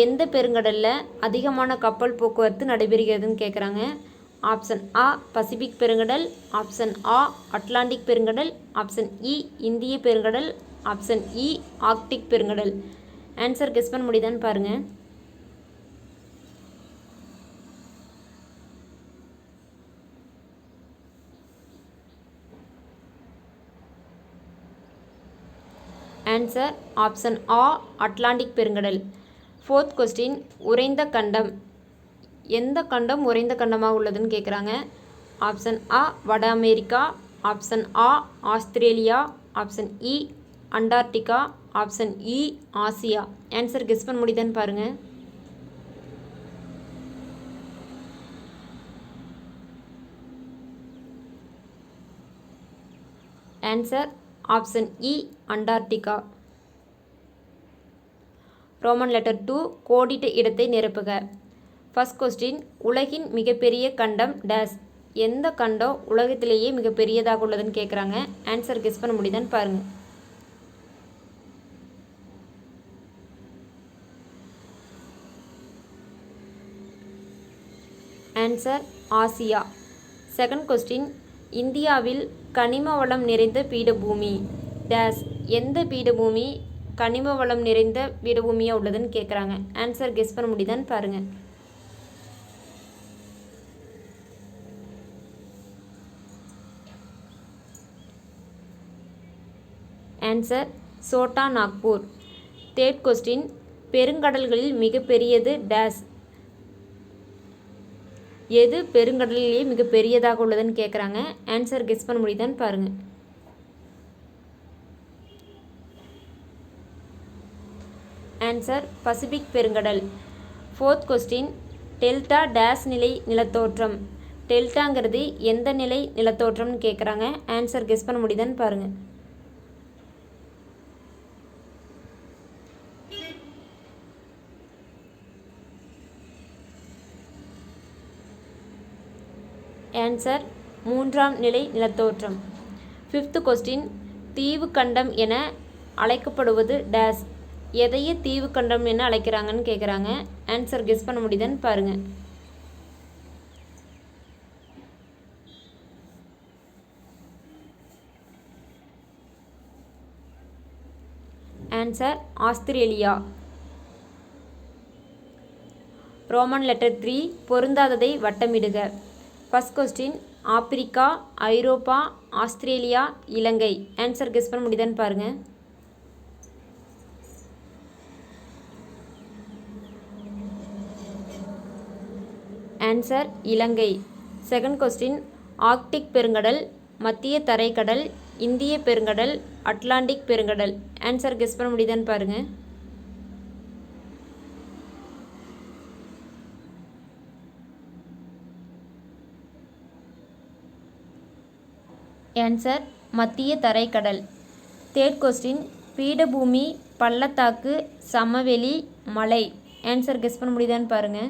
எந்த பெருங்கடலில் அதிகமான கப்பல் போக்குவரத்து நடைபெறுகிறதுன்னு கேட்குறாங்க. ஆப்ஷன் ஆ பசிபிக் பெருங்கடல், ஆப்ஷன் ஆ அட்லாண்டிக் பெருங்கடல், ஆப்ஷன் இ இந்திய பெருங்கடல், ஆப்ஷன் இ ஆர்க்டிக் பெருங்கடல். ஆன்சர் கெஸ் பண்ண முடியுதான்னு பாருங்கள். ஆன்சர் ஆப்ஷன் ஆ அட்லாண்டிக் பெருங்கடல். ஃபோர்த் கொஸ்டின், உறைந்த கண்டம். எந்த கண்டம் உறைந்த கண்டமாக உள்ளதுன்னு கேட்குறாங்க. ஆப்ஷன் ஆ வட அமெரிக்கா, ஆப்ஷன் ஆ ஆஸ்திரேலியா, ஆப்ஷன் இ அண்டார்டிகா, ஆப்ஷன் இ ஆசியா. ஆன்சர் கெஸ் பண்ண முடியுதான்னு பாருங்கள். ஆன்சர் ஆப்ஷன் இ அண்டார்டிகா. ரோமன் லெட்டர் 2, கோடிட்ட இடத்தை நிரப்புக. ஃபர்ஸ்ட் கொஸ்டின், உலகின் மிகப்பெரிய கண்டம் டேஸ். எந்த கண்டம் உலகத்திலேயே மிகப்பெரியதாக உள்ளதுன்னு கேட்குறாங்க. ஆன்சர் கெஸ் பண்ண முடியுதான்னு பாருங்கள். Answer Asia. செகண்ட் கொஸ்டின், இந்தியாவில் கனிம வளம் நிறைந்த பீடபூமி டேஸ். எந்த பீடபூமி கனிம வளம் நிறைந்த பீடபூமியாக உள்ளதுன்னு கேட்குறாங்க. ஆன்சர் கெஸ் பண்ண முடியுதான்னு பாருங்கள். Answer Chota Nagpur. Third question, பெருங்கடல்களில் மிகப்பெரியது டேஸ். எது பெருங்கடலிலேயே மிகப்பெரியதாக உள்ளதுன்னு கேட்குறாங்க. ஆன்சர் கெஸ் பண்ண முடியுதான்னு பாருங்கள். ஆன்சர் பசிபிக் பெருங்கடல். 4th கொஸ்டின், டெல்டா டேஸ் நிலை நிலத்தோற்றம். டெல்டாங்கிறது எந்த நிலை நிலத்தோற்றம்னு கேட்குறாங்க. ஆன்சர் கெஸ் பண்ண முடியுதான்னு பாருங்கள். ஆன்சர் 3ஆம் நிலை நிலத்தோற்றம். 5th கொஸ்டின், தீவு கண்டம் என அழைக்கப்படுவது டேஸ். எதையே தீவு கண்டம் என அழைக்கிறாங்கன்னு கேட்குறாங்க. ஆன்சர் கெஸ் பண்ண முடியுதான்னு பாருங்கள். Answer Australia. ரோமன் லெட்டர் 3 பொருந்தாததை வட்டமிடுக. First question, Africa, Europe, Australia, இலங்கை. ஆன்சர் கெஸ் பண்ண முடியுதான்னு பாருங்கள். ஆன்சர் இலங்கை. செகண்ட் கொஸ்டின், ஆர்க்டிக் பெருங்கடல், மத்திய தரைக்கடல், இந்திய பெருங்கடல், அட்லாண்டிக் பெருங்கடல். ஆன்சர் கெஸ் பண்ண முடியுதான்னு பாருங்கள். ஆன்சர் மத்திய தரைக்கடல். தேர்ட் கொஸ்டின், பீடபூமி, பள்ளத்தாக்கு, சமவெளி, மலை. ஆன்சர் கெஸ் பண்ண முடியுதான்னு பாருங்கள்.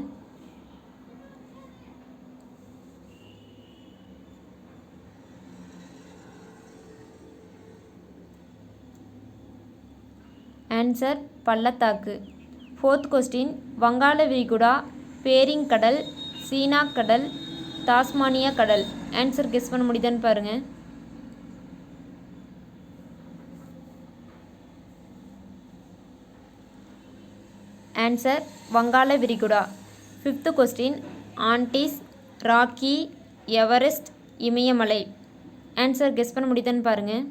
ஆன்சர் பள்ளத்தாக்கு. ஃபோர்த் கொஸ்டின், வங்காள விரிகுடா, பேரிங் கடல், சீனா கடல், தாஸ்மானியா கடல். ஆன்சர் கெஸ் பண்ண முடியுதான்னு பாருங்கள். ஆன்சர் வங்காள விரிகுடா. Fifth question, Andes, Rocky, Everest, Imayamalai. Answer guess பண்ண முடியுதான்னு பாருங்கள்.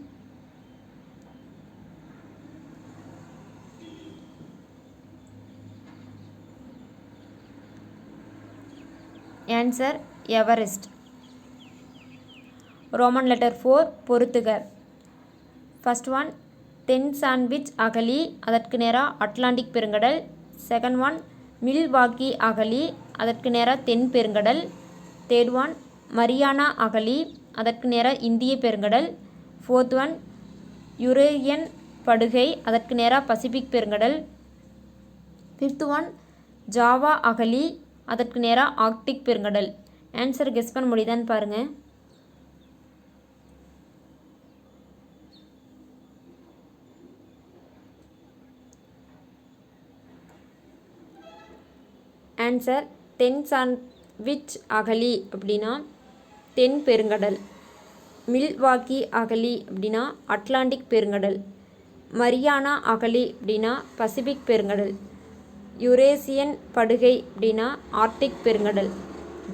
Answer Everest. ரோமன் லெட்டர் 4 பொறுத்துக. ஃபர்ஸ்ட் ஒன், தென் சாண்ட்விச் அகழி, அதற்கு நேராக அட்லாண்டிக் பெருங்கடல். செகண்ட் ஒன், மில்வாக்கி அகழி, அதற்கு நேராக தென் பெருங்கடல். தேர்ட் ஒன், மரியானா அகழி, அதற்கு நேராக இந்திய பெருங்கடல். ஃபோர்த் ஒன், யுரேனியன் படுகை, அதற்கு நேராக பசிபிக் பெருங்கடல். ஃபிஃப்த் ஒன், ஜாவா அகழி, அதற்கு நேராக ஆர்க்டிக் பெருங்கடல். ஆன்சர் கெஸ் பண்ண முடியுதான்னு பாருங்கள். ஆன்சர் தென் சாண்ட்விச் அகழி அப்படின்னா தென் பெருங்கடல். மில்வாக்கி அகழி அப்படின்னா அட்லாண்டிக் பெருங்கடல். மரியானா அகழி அப்படின்னா பசிபிக் பெருங்கடல். யுரேசியன் படுகை அப்படின்னா ஆர்க்டிக் பெருங்கடல்.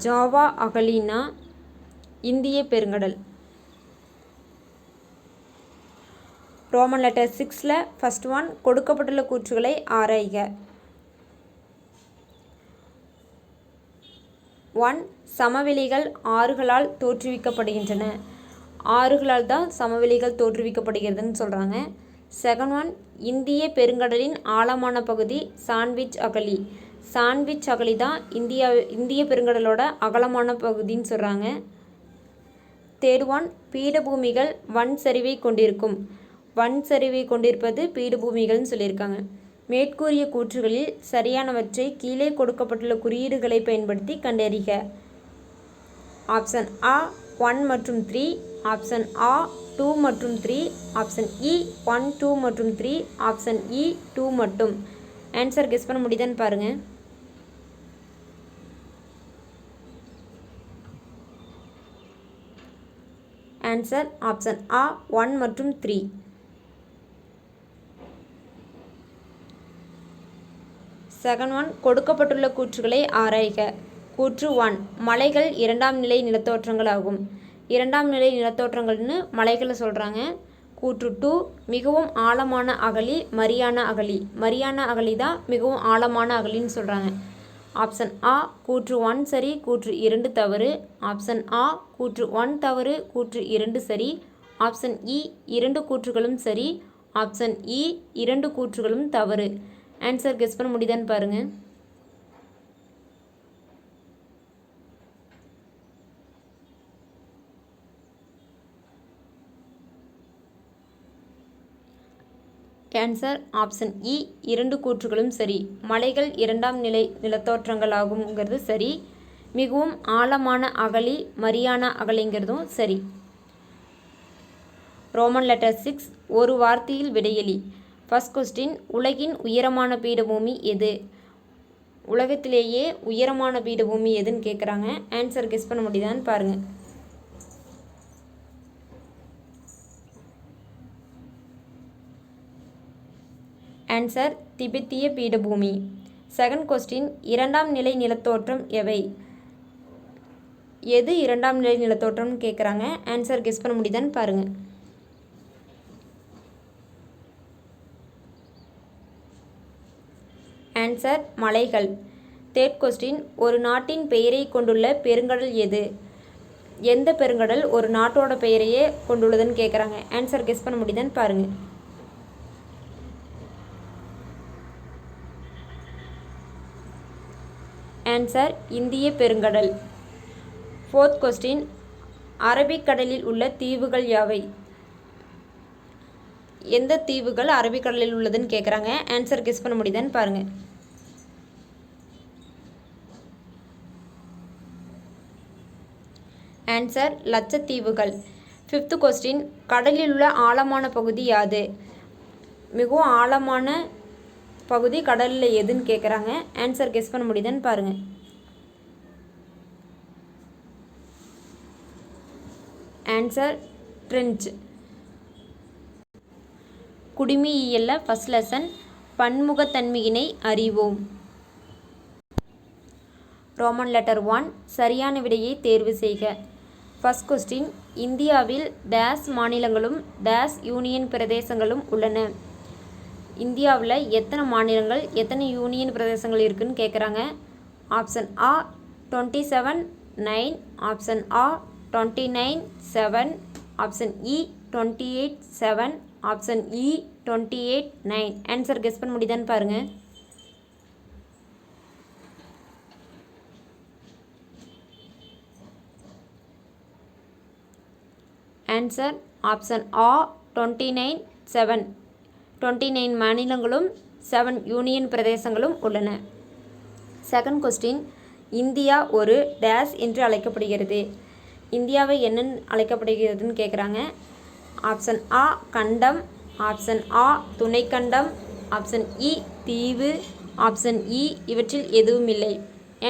ஜாவா அகழின்னா இந்திய பெருங்கடல். ரோமன் லெட்டர் 6ல் ஃபர்ஸ்ட் ஒன், கொடுக்கப்பட்டுள்ள கூற்றுகளை ஆராய்க. 1, சமவெளிகள் ஆறுகளால் தோற்றுவிக்கப்படுகின்றன. ஆறுகளால் தான் சமவெளிகள் தோற்றுவிக்கப்படுகிறதுன்னு சொல்கிறாங்க. செகண்ட் ஒன், இந்திய பெருங்கடலின் ஆழமான பகுதி சாண்ட்விச் அகழி. சாண்ட்விச் அகழி தான் இந்திய பெருங்கடலோட அகலமான பகுதின்னு சொல்கிறாங்க. தேர்ட் ஒன், பீடபூமிகள் வன் சரிவை கொண்டிருக்கும். வன் சரிவை கொண்டிருப்பது பீடபூமிகள்னு சொல்லியிருக்காங்க. மேற்கூறிய கூற்றுகளில் சரியானவற்றை கீழே கொடுக்கப்பட்டுள்ள குறியீடுகளை பயன்படுத்தி கண்டறிக. ஆப்ஷன் ஆ 1 மற்றும் 3, ஆப்ஷன் ஆ 2 மற்றும் 3, ஆப்ஷன் இ 1, 2 மற்றும் 3, ஆப்ஷன் இ 2 மட்டும். ஆன்சர் கெஸ் பண்ண முடியுதான்னு பாருங்கள். ஆன்சர் ஆப்ஷன் ஆ 1 மற்றும் 3. செகண்ட் ஒன், கொடுக்கப்பட்டுள்ள கூற்றுகளை ஆராய்க. கூற்று 1, மலைகள் 2ஆம் நிலை நிலத்தோற்றங்கள் ஆகும். 2ஆம் நிலை நிலத்தோற்றங்கள்னு மலைகளை சொல்கிறாங்க. கூற்று 2, மிகவும் ஆழமான அகழி மரியானா அகழி. மரியானா அகழி தான் மிகவும் ஆழமான அகழின்னு சொல்கிறாங்க. ஆப்ஷன் ஆ கூற்று 1 சரி, கூற்று 2 தவறு. ஆப்ஷன் ஆ கூற்று 1 தவறு, கூற்று 2 சரி. ஆப்ஷன் இ 2 கூற்றுகளும் சரி. ஆப்ஷன் இ 2 கூற்றுகளும் தவறு. ஆன்சர் கெஸ் பண்ண முடியுதான்னு பாருங்கள். ஆன்சர் ஆப்ஷன் இ 2 கூற்றுகளும் சரி. மலைகள் 2ஆம் நிலை நிலத்தோற்றங்களாகுங்கிறது சரி. மிகவும் ஆழமான அகழி மரியானா அகழிங்கிறதும் சரி. ரோமன் லெட்டர் 6 ஒரு வார்த்தையில் விடையளி. ஃபர்ஸ்ட் கொஸ்டின், உலகின் உயரமான பீடபூமி எது? உலகத்திலேயே உயரமான பீடபூமி எதுன்னு கேட்குறாங்க. ஆன்சர் கெஸ் பண்ண முடியுதான்னு பாருங்கள். ஆன்சர் திபெத்திய பீடபூமி. செகண்ட் கொஸ்டின், 2ஆம் நிலை நிலத்தோற்றம் எவை? எது 2ஆம் நிலை நிலத்தோற்றம்னு கேட்குறாங்க. ஆன்சர் கெஸ் பண்ண முடியுதான்னு பாருங்கள். ஆன்சர் மலைகள். தேர்ட் கொஸ்டின், ஒரு நாட்டின் பெயரை கொண்டுள்ள பெருங்கடல் எது? எந்த பெருங்கடல் ஒரு நாட்டோட பெயரையே கொண்டுள்ளதுன்னு கேட்குறாங்க. ஆன்சர் கெஸ் பண்ண முடியுதான்னு பாருங்கள். ஆன்சர் இந்திய பெருங்கடல். ஃபோர்த் கொஸ்டின், அரபிக்கடலில் உள்ள தீவுகள் யாவை? எந்த தீவுகள் அரபிக்கடலில் உள்ளதுன்னு கேட்குறாங்க. ஆன்சர் கெஸ் பண்ண முடியுதான்னு பாருங்கள். ஆன்சர் லட்சத்தீவுகள். ஃபிஃப்த் கொஸ்டின், கடலில் உள்ள ஆழமான பகுதி யாது? மிகவும் ஆழமான பகுதி கடலில் எதுன்னு கேட்குறாங்க. ஆன்சர் கெஸ் பண்ண முடியுதான்னு பாருங்கள். Answer trench. குடிமியியலில் ஃபர்ஸ்ட் லெசன் பன்முகத்தன்மையினை அறிவோம். ரோமன் லெட்டர் 1 சரியான விடையை தேர்வு செய்க. ஃபர்ஸ்ட் கொஸ்டின், இந்தியாவில் டேஸ் மாநிலங்களும் டேஸ் யூனியன் பிரதேசங்களும் உள்ளன? இந்தியாவில் எத்தனை மாநிலங்கள் எத்தனை யூனியன் பிரதேசங்கள் இருக்குதுன்னு கேட்குறாங்க. ஆப்ஷன் ஆ 27, 9, ஆப்ஷன் ஆ 29, 7, ஆப்ஷன் இ 28, 7, ஆப்ஷன் இ 28, 9. ஆன்சர் கெஸ் பண்ண முடியுதான்னு பாருங்கள். ஆன்சர் ஆப்ஷன் ஆ 29, 7. 29 மாநிலங்களும் 7 யூனியன் பிரதேசங்களும் உள்ளன. செகண்ட் கொஸ்டின், இந்தியா ஒரு டேஸ் என்று அழைக்கப்படுகிறது. இந்தியாவை என்னன்னு அழைக்கப்படுகிறதுன்னு கேட்குறாங்க. ஆப்ஷன் ஆ கண்டம், ஆப்ஷன் ஆ துணைக்கண்டம், ஆப்ஷன் இ தீவு, ஆப்ஷன் இ இவற்றில் எதுவும் இல்லை.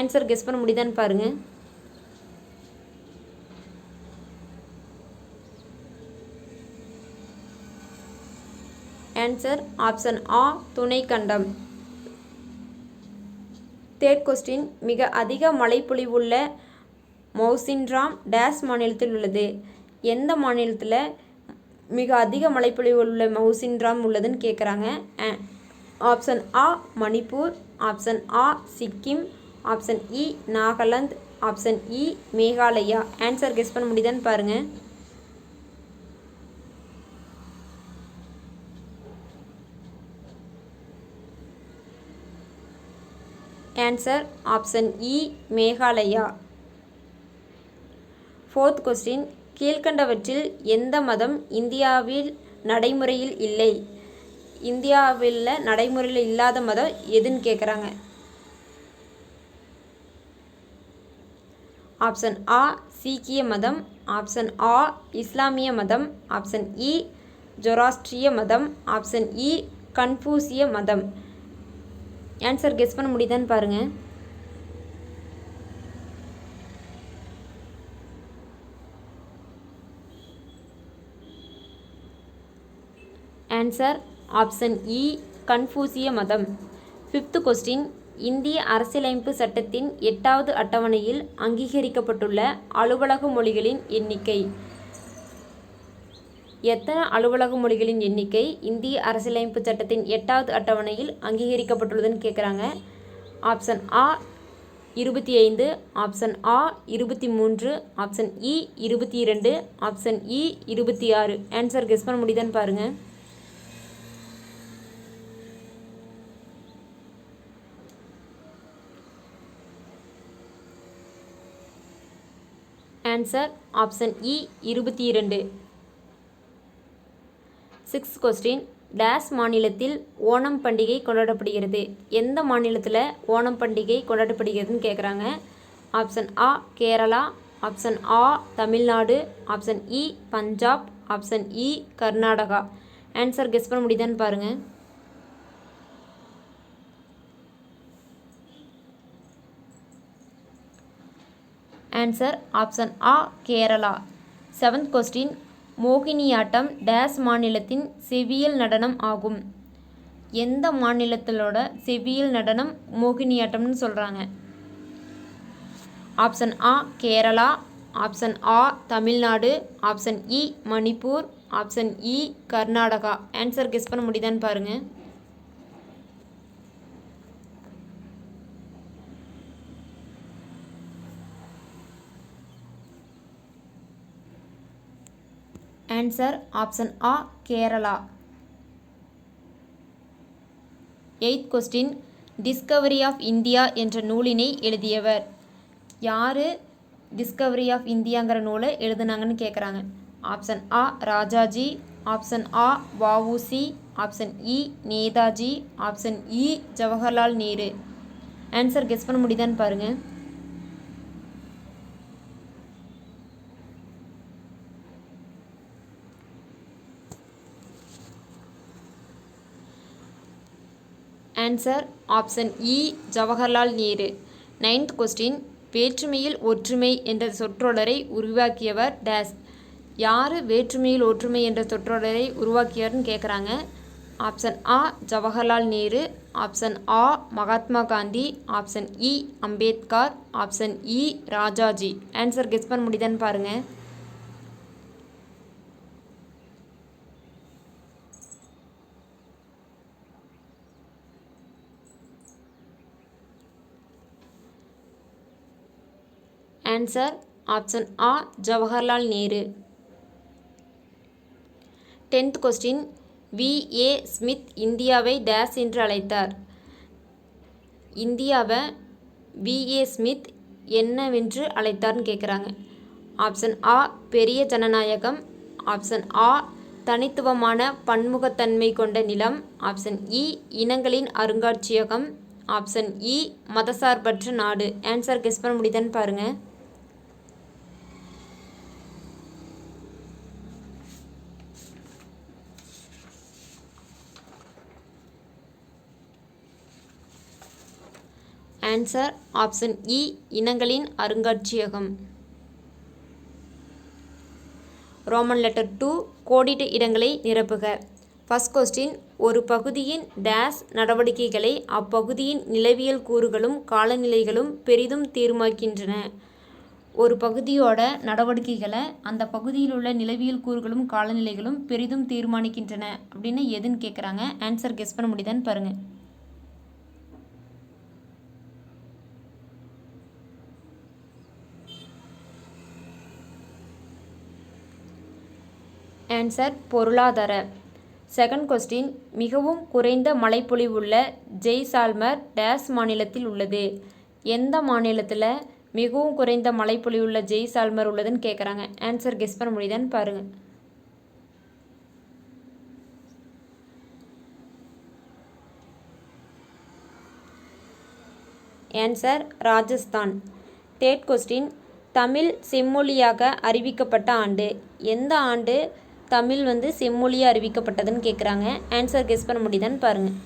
ஆன்சர் கெஸ் பண்ண முடியுதான்னு பாருங்கள். ஆன்சர் ஆப்ஷன் ஆ துணைக்கண்டம். தேர்ட் கொஸ்டின், மிக அதிக மழைப்பொழிவுள்ள மௌசின்ராம் டேஸ் மாநிலத்தில் உள்ளது. எந்த மாநிலத்தில் மிக அதிக மழைப்பொழிவு உள்ள மௌசின்ராம் உள்ளதுன்னு கேட்குறாங்க. ஆப்ஷன் ஆ மணிப்பூர், ஆப்ஷன் ஆ சிக்கிம், ஆப்ஷன் இ நாகாலாந்து, ஆப்ஷன் இ மேகாலயா. ஆன்சர் கெஸ் பண்ண முடியுதான்னு பாருங்கள். ஆன்சர் ஆப்ஷன் இ மேகாலயா. ஃபோர்த் கொஸ்டின், கீழ்கண்டவற்றில் எந்த மதம் இந்தியாவில் நடைமுறையில் இல்லை? இந்தியாவில் நடைமுறையில் இல்லாத மதம் எதுன்னு கேட்குறாங்க. ஆப்ஷன் ஆ சீக்கிய மதம், ஆப்ஷன் ஆ இஸ்லாமிய மதம், ஆப்ஷன் இ ஜொராஸ்ட்ரிய மதம், ஆப்ஷன் இ கன்ஃபூசிய மதம். ஆன்சர் கெஸ் பண்ண முடியுதான்னு பாருங்கள். ஆன்சர் ஆப்ஷன் இ கன்ஃபூசிய மதம். ஃபிஃப்த் கொஸ்டின், இந்திய அரசியலமைப்பு சட்டத்தின் 8வது அட்டவணையில் அங்கீகரிக்கப்பட்டுள்ள அலுவலக மொழிகளின் எண்ணிக்கை. எத்தனை அலுவலக மொழிகளின் எண்ணிக்கை இந்திய அரசியலமைப்பு சட்டத்தின் 8வது அட்டவணையில் அங்கீகரிக்கப்பட்டுள்ளதுன்னு கேட்குறாங்க. ஆப்ஷன் ஆ 25, ஆப்ஷன் ஆ 23, ஆப்ஷன் இ 22, ஆப்ஷன் இ 26. ஆன்சர் கெஸ் பண்ண முடியுதான்னு பாருங்கள். ஆன்சர் ஆப்ஷன் இ 22. 6th கொஸ்டின் டேஸ் மாநிலத்தில் ஓணம் பண்டிகை கொண்டாடப்படுகிறது. எந்த மாநிலத்தில் ஓணம் பண்டிகை கொண்டாடப்படுகிறதுன்னு கேட்குறாங்க. ஆப்ஷன் ஆ கேரளா, ஆப்ஷன் ஆ தமிழ்நாடு, ஆப்ஷன் இ பஞ்சாப், ஆப்ஷன் இ கர்நாடகா. ஆன்சர் கெஸ் பண்ண முடியுதான்னு பாருங்கள். ஆன்சர் ஆப்ஷன் ஆ Kerala. 7th question Mohiniyattam dash மாநிலத்தின் செவ்வியல் நடனம் ஆகும். எந்த மாநிலத்திலோட செவ்வியல் நடனம் மோகினியாட்டம்னு சொல்கிறாங்க. ஆப்ஷன் ஆ கேரளா, ஆப்ஷன் ஆ தமிழ்நாடு, ஆப்ஷன் இ மணிப்பூர், ஆப்ஷன் இ கர்நாடகா. ஆன்சர் கெஸ் பண்ண முடியுதான்னு பாருங்கள். ஆன்சர் ஆப்ஷன் ஆ Kerala. 8th question discovery of India என்ற நூலினை எழுதியவர் யார்? டிஸ்கவரி ஆஃப் இந்தியாங்கிற நூலை எழுதுனாங்கன்னு கேட்குறாங்க. ஆப்ஷன் ஆ ராஜாஜி, ஆப்ஷன் ஆ வஉசி, ஆப்ஷன் இ நேதாஜி, ஆப்ஷன் இ ஜவஹர்லால் நேரு. ஆன்சர் கெஸ் பண்ண முடியுதான்னு பாருங்கள். ஆன்சர் ஆப்ஷன் இ ஜவஹர்லால் நேரு. 9th கொஸ்டின் வேற்றுமையில் ஒற்றுமை என்ற சொற்றொடரை உருவாக்கியவர் டேஸ். யார் வேற்றுமையில் ஒற்றுமை என்ற சொற்றொடரை உருவாக்கியவர்னு கேட்குறாங்க. ஆப்ஷன் ஆ ஜவஹர்லால் நேரு, ஆப்ஷன் ஆ மகாத்மா காந்தி, ஆப்ஷன் இ அம்பேத்கர், ஆப்ஷன் இ ராஜாஜி. ஆன்சர் கெஸ் பண்ண முடியுதான்னு பாருங்கள். ஆன்சர் ஆப்ஷன் ஆ Jawaharlal Nehru. 10th question V A. Smith இந்தியாவை டேஸ் என்று அழைத்தார். இந்தியாவை வி.ஏ. ஸ்மித் என்னவென்று அழைத்தார்னு கேட்குறாங்க. ஆப்ஷன் ஆ பெரிய ஜனநாயகம், ஆப்ஷன் ஆ தனித்துவமான பன்முகத்தன்மை கொண்ட நிலம், ஆப்ஷன் இ இனங்களின் அருங்காட்சியகம், ஆப்ஷன் இ மதசார்பற்ற நாடு. ஆன்சர் கெஸ் பண்ண முடியுதான்னு பாருங்கள். ஆன்சர் ஆப்ஷன் இ இனங்களின் அருங்காட்சியகம். ரோமன் லெட்டர் 2 கோடிட்ட இடங்களை நிரப்புக. ஃபர்ஸ்ட் கொஸ்டின் ஒரு பகுதியின் டேஸ் நடவடிக்கைகளை அப்பகுதியின் நிலவியல் கூறுகளும் காலநிலைகளும் பெரிதும் தீர்மானிக்கின்றன. ஒரு பகுதியோட நடவடிக்கைகளை அந்த பகுதியில் உள்ள நிலவியல் கூறுகளும் காலநிலைகளும் பெரிதும் தீர்மானிக்கின்றன அப்படின்னு எதுன்னு கேட்குறாங்க. ஆன்சர் கெஸ் பண்ண முடியுதான்னு பாருங்கள். ஆன்சர் பொருளாதார. செகண்ட் கொஸ்டின் மிகவும் குறைந்த மழைப்பொழிவுள்ள ஜெய்சால்மர் டேஸ் மாநிலத்தில் உள்ளது. எந்த மாநிலத்தில் மிகவும் குறைந்த மழைப்பொழிவுள்ள ஜெய்சால்மர் உள்ளதுன்னு கேட்குறாங்க. ஆன்சர் கெஸ் பண்ண முடியுதான்னு பாருங்கள். Answer Rajasthan. Third question Tamil செம்மொழியாக அறிவிக்கப்பட்ட ஆண்டு. எந்த ஆண்டு தமிழ் செம்மொழியாக அறிவிக்கப்பட்டதுன்னு கேட்குறாங்க. ஆன்சர் கெஸ் பண்ண முடியுதான்னு பாருங்கள்.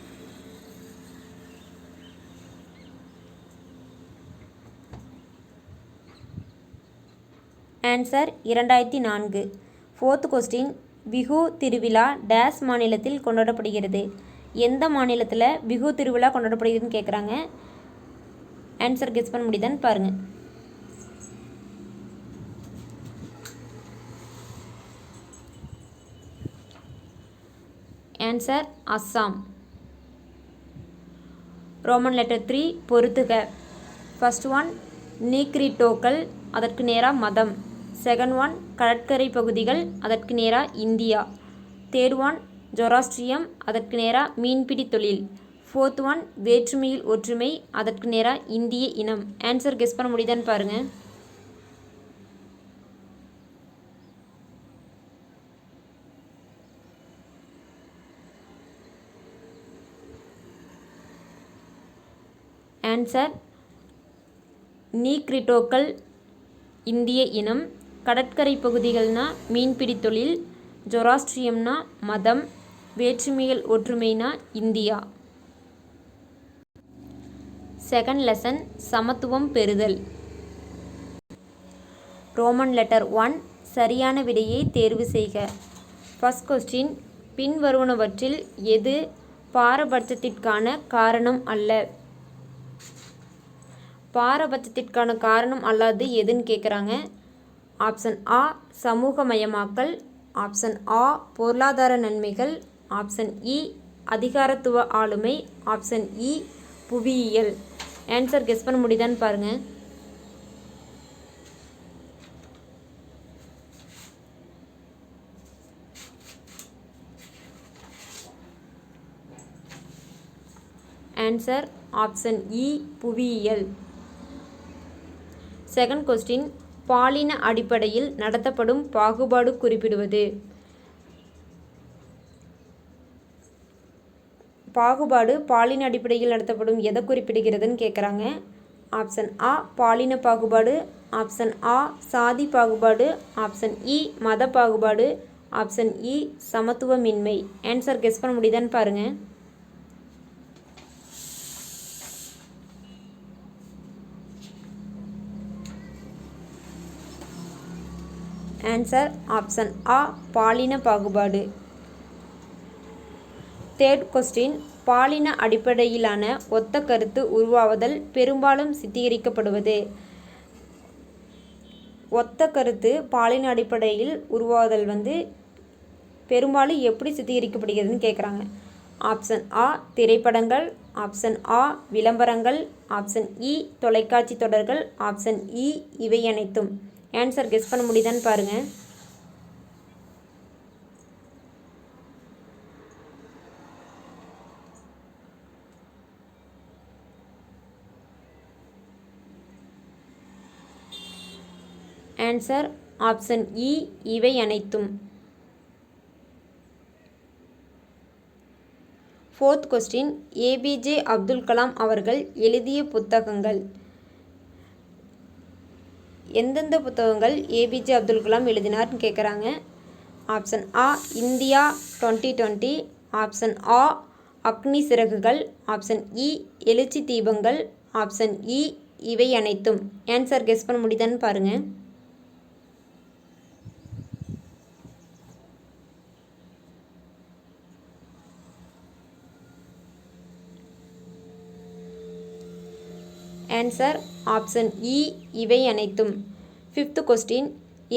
ஆன்சர் 2004. ஃபோர்த் கொஸ்டின் பிஹு திருவிழா டேஸ் மாநிலத்தில் கொண்டாடப்படுகிறது. எந்த மாநிலத்தில் பிஹு திருவிழா கொண்டாடப்படுகிறதுன்னு கேட்குறாங்க. ஆன்சர் கெஸ் பண்ண முடியுதான்னு பாருங்கள். ஆன்சர் அஸ்ஸாம். ரோமன் லெட்டர் 3 பொறுத்துக. ஃபர்ஸ்ட் ஒன் நீக்ரிட்டோக்கள், அதற்கு நேராக மதம். செகண்ட் ஒன் கடற்கரை பகுதிகள், அதற்கு நேராக இந்தியா. தேர்ட் ஒன் ஜொராஸ்ட்ரியம், அதற்கு நேராக மீன்பிடி தொழில். ஃபோர்த் ஒன் வேற்றுமையில் ஒற்றுமை, அதற்கு நேராக இந்திய இனம். ஆன்சர் கெஸ் பண்ண முடியுதான்னு பாருங்கள். ஆன்சர் நீக்ரிட்டோக்கள் இந்திய இனம். கடற்கரை பகுதிகள்னா மீன்பிடி தொழில். ஜொராஸ்ட்ரியம்னா மதம். வேற்றுமையில் ஒற்றுமைனா இந்தியா. செகண்ட் லெசன் சமத்துவம் பெறுதல். ரோமன் லெட்டர் 1 சரியான விடையை தேர்வு செய்க. ஃபர்ஸ்ட் கொஸ்டின் பின்வருவனவற்றில் எது பாரபட்சத்திற்கான காரணம் அல்ல? பாரபட்சத்திற்கான காரணம் அல்லாது எதுன்னு கேட்குறாங்க. ஆப்ஷன் ஆ சமூகமயமாக்கல், ஆப்ஷன் ஆ பொருளாதார நன்மைகள், ஆப்ஷன் இ அதிகாரத்துவ ஆளுமை, ஆப்ஷன் இ புவியியல். ஆன்சர் கெஸ் பண்ண முடியுதான்னு பாருங்கள். ஆன்சர் ஆப்ஷன் இ புவியியல். செகண்ட் கொஸ்டின் பாலின அடிப்படையில் நடத்தப்படும் பாகுபாடு குறிப்பிடுவது. பாகுபாடு பாலின அடிப்படையில் நடத்தப்படும் எதை குறிப்பிடுகிறதுன்னு கேட்குறாங்க. ஆப்ஷன் ஆ பாலின பாகுபாடு, ஆப்ஷன் ஆ சாதி பாகுபாடு, ஆப்ஷன் இ மத பாகுபாடு, ஆப்ஷன் இ சமத்துவமின்மை. ஆன்சர் கெஸ் பண்ண முடியுதான்னு பாருங்கள். ஆன்சர் ஆப்ஷன் ஆ பாலின பாகுபாடு. தேர்ட் கொஸ்டின் பாலின அடிப்படையிலான ஒத்த கருத்து உருவாவதல் பெரும்பாலும் சித்தரிக்கப்படுவது. ஒத்த கருத்து பாலின அடிப்படையில் உருவாவதல் பெரும்பாலும் எப்படி சித்தரிக்கப்படுகிறதுன்னு கேட்குறாங்க. ஆப்ஷன் ஆ திரைப்படங்கள், ஆப்ஷன் ஆ விளம்பரங்கள், ஆப்ஷன் இ தொலைக்காட்சி தொடர்கள், ஆப்ஷன் இ இவை அனைத்தும். ஆன்சர் கெஸ் பண்ண முடியுதான்னு பாருங்கள். ஆன்சர் ஆப்ஷன் இ இவை அனைத்தும். Fourth question APJ Abdul Kalam அவர்கள் எழுதிய புத்தகங்கள். எந்தெந்த புத்தகங்கள் ஏபிஜே அப்துல் கலாம் எழுதினார்னு கேட்குறாங்க. ஆப்ஷன் ஆ இந்தியா 2020, ஆப்ஷன் ஆ அக்னி சிறகுகள், ஆப்ஷன் இ எழுச்சி தீபங்கள், ஆப்ஷன் இ இவை அனைத்தும். ஆன்சர் கெஸ் பண்ண முடியுதான்னு பாருங்கள். ஆன்சர் ஆப்ஷன் இ இவை அனைத்தும். Fifth question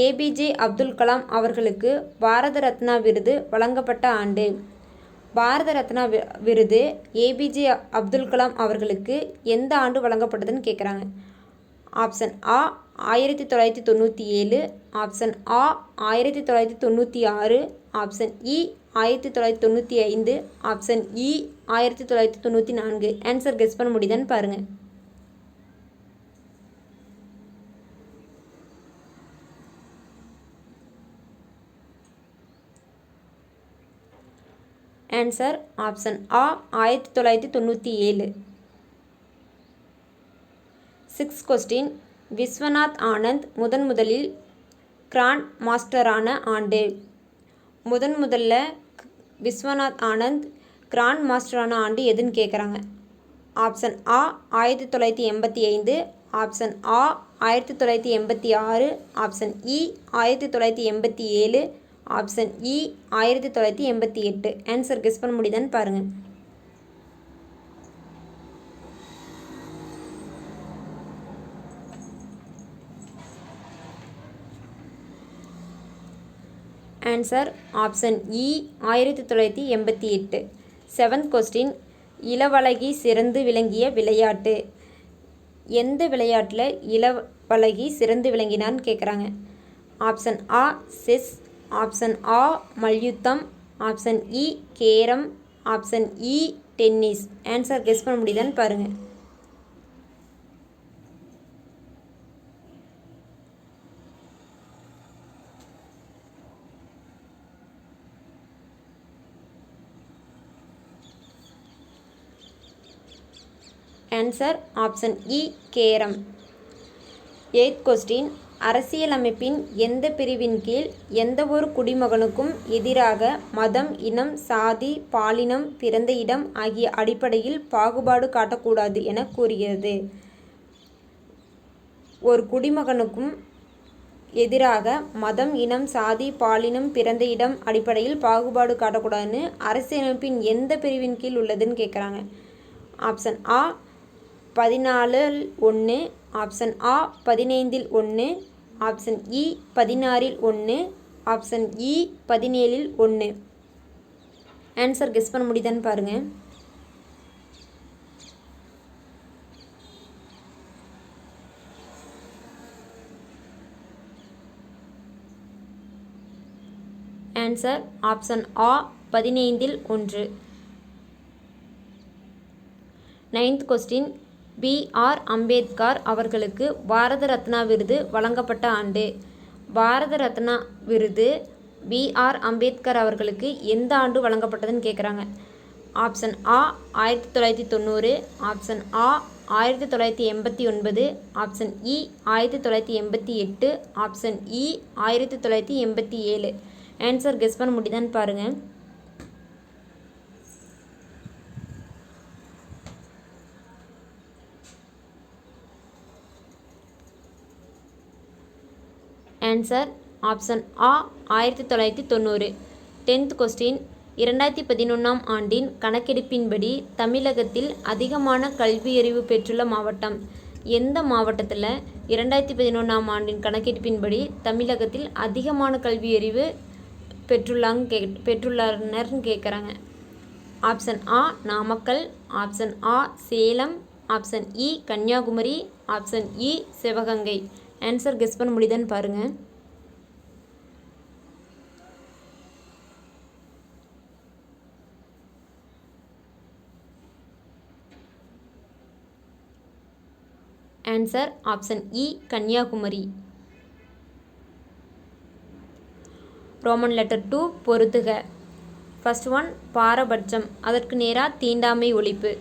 APJ Abdul Kalam அவர்களுக்கு பாரத ரத்னா விருது வழங்கப்பட்ட ஆண்டு. பாரத ரத்னா விருது ஏபிஜே அப்துல் கலாம் அவர்களுக்கு எந்த ஆண்டு வழங்கப்பட்டதுன்னு கேட்குறாங்க. ஆப்ஷன் ஆ 1997, ஆப்ஷன் ஆ 1996, ஆப்ஷன் இ 1995, ஆப்ஷன் இ 1994. ஆன்சர் கெஸ் பண்ண முடியுதான்னு பாருங்கள். ஆன்சர் ஆப்ஷன் ஆ 1997. சிக்ஸ்த் கொஸ்டின் விஸ்வநாத் ஆனந்த் முதலில் கிராண்ட் மாஸ்டரான ஆண்டு. முதல்ல விஸ்வநாத் ஆனந்த் கிராண்ட் மாஸ்டரான ஆண்டு எதுன்னு கேட்குறாங்க. ஆப்ஷன் ஆ 1985, ஆப்ஷன் ஆ 1986, ஆப்ஷன் இ 1987, ஆப்ஷன் இ 1988. ஆன்சர் கெஸ் பண்ண முடியுதான்னு பாருங்கள். ஆன்சர் ஆப்ஷன் இ 1988. செவன்த் கொஸ்டின் இளவழகி சிறந்து விளங்கிய விளையாட்டு. எந்த விளையாட்டில் இளவழகி சிறந்து விளங்கினான்னு கேட்குறாங்க. ஆப்ஷன் ஆ செஸ், ஆப்ஷன் ஆ மல்யுத்தம், ஆப்ஷன் இ கேரம், ஆப்ஷன் இ டென்னிஸ். ஆன்சர் கெஸ் பண்ண முடியுதான்னு பாருங்கள். ஆன்சர் ஆப்ஷன் இ கேரம். 8th கொஸ்டின், அரசியலமைப்பின் எந்த பிரிவின் கீழ் எந்த ஒரு குடிமகனுக்கும் எதிராக மதம், இனம், சாதி, பாலினம், பிறந்த இடம் ஆகிய அடிப்படையில் பாகுபாடு காட்டக்கூடாது என கூறுகிறது? ஒரு குடிமகனுக்கும் எதிராக மதம், இனம், சாதி, பாலினம், பிறந்த இடம் அடிப்படையில் பாகுபாடு காட்டக்கூடாதுன்னு அரசியலமைப்பின் எந்த பிரிவின் கீழ் உள்ளதுன்னு கேட்குறாங்க. ஆப்ஷன் ஆ 14(1), ஆப்ஷன் ஆ 15(1), ஆப்ஷன் இ 16(1), ஆப்ஷன் இ 17(1. ஆன்சர் கெஸ் பண்ண முடியுதான்னு பாருங்க. ஆன்சர் ஆப்ஷன் ஆ 15(1). 9th question, B R. அம்பேத்கர் அவர்களுக்கு பாரத ரத்னா விருது வழங்கப்பட்ட ஆண்டு? பாரத ரத்னா விருது பி.ஆர். அம்பேத்கர் அவர்களுக்கு எந்த ஆண்டு வழங்கப்பட்டதுன்னு கேட்குறாங்க. ஆப்ஷன் ஆ 1990, ஆப்ஷன் ஆ 1989, ஆப்ஷன் இ 1988, ஆப்ஷன் இ 1987. ஆன்சர் கெஸ் பண்ண முடியுதான்னு பாருங்கள். ஆன்சர் ஆப்ஷன் ஆ 1990. 10th கொஸ்டின், 2011ஆம் ஆண்டின் கணக்கெடுப்பின்படி தமிழகத்தில் அதிகமான கல்வியறிவு பெற்றுள்ள மாவட்டம்? எந்த மாவட்டத்தில் 2011ஆம் ஆண்டின் கணக்கெடுப்பின்படி தமிழகத்தில் அதிகமான கல்வியறிவு பெற்றுள்ளனர்னு கேட்குறாங்க. ஆப்ஷன் ஆ நாமக்கல், ஆப்ஷன் ஆ சேலம், ஆப்ஷன் இ கன்னியாகுமரி, ஆப்ஷன் இ சிவகங்கை. ஆன்சர் கெஸ் பண்ண முடியுதான்னு பாருங்கள். ஆன்சர் ஆப்ஷன் இ கன்னியாகுமரி. ரோமன் லெட்டர் 2 பொருத்துக. ஃபர்ஸ்ட் ஒன் பாரபட்சம், அதற்கு நேராக தீண்டாமை ஒழிப்பு.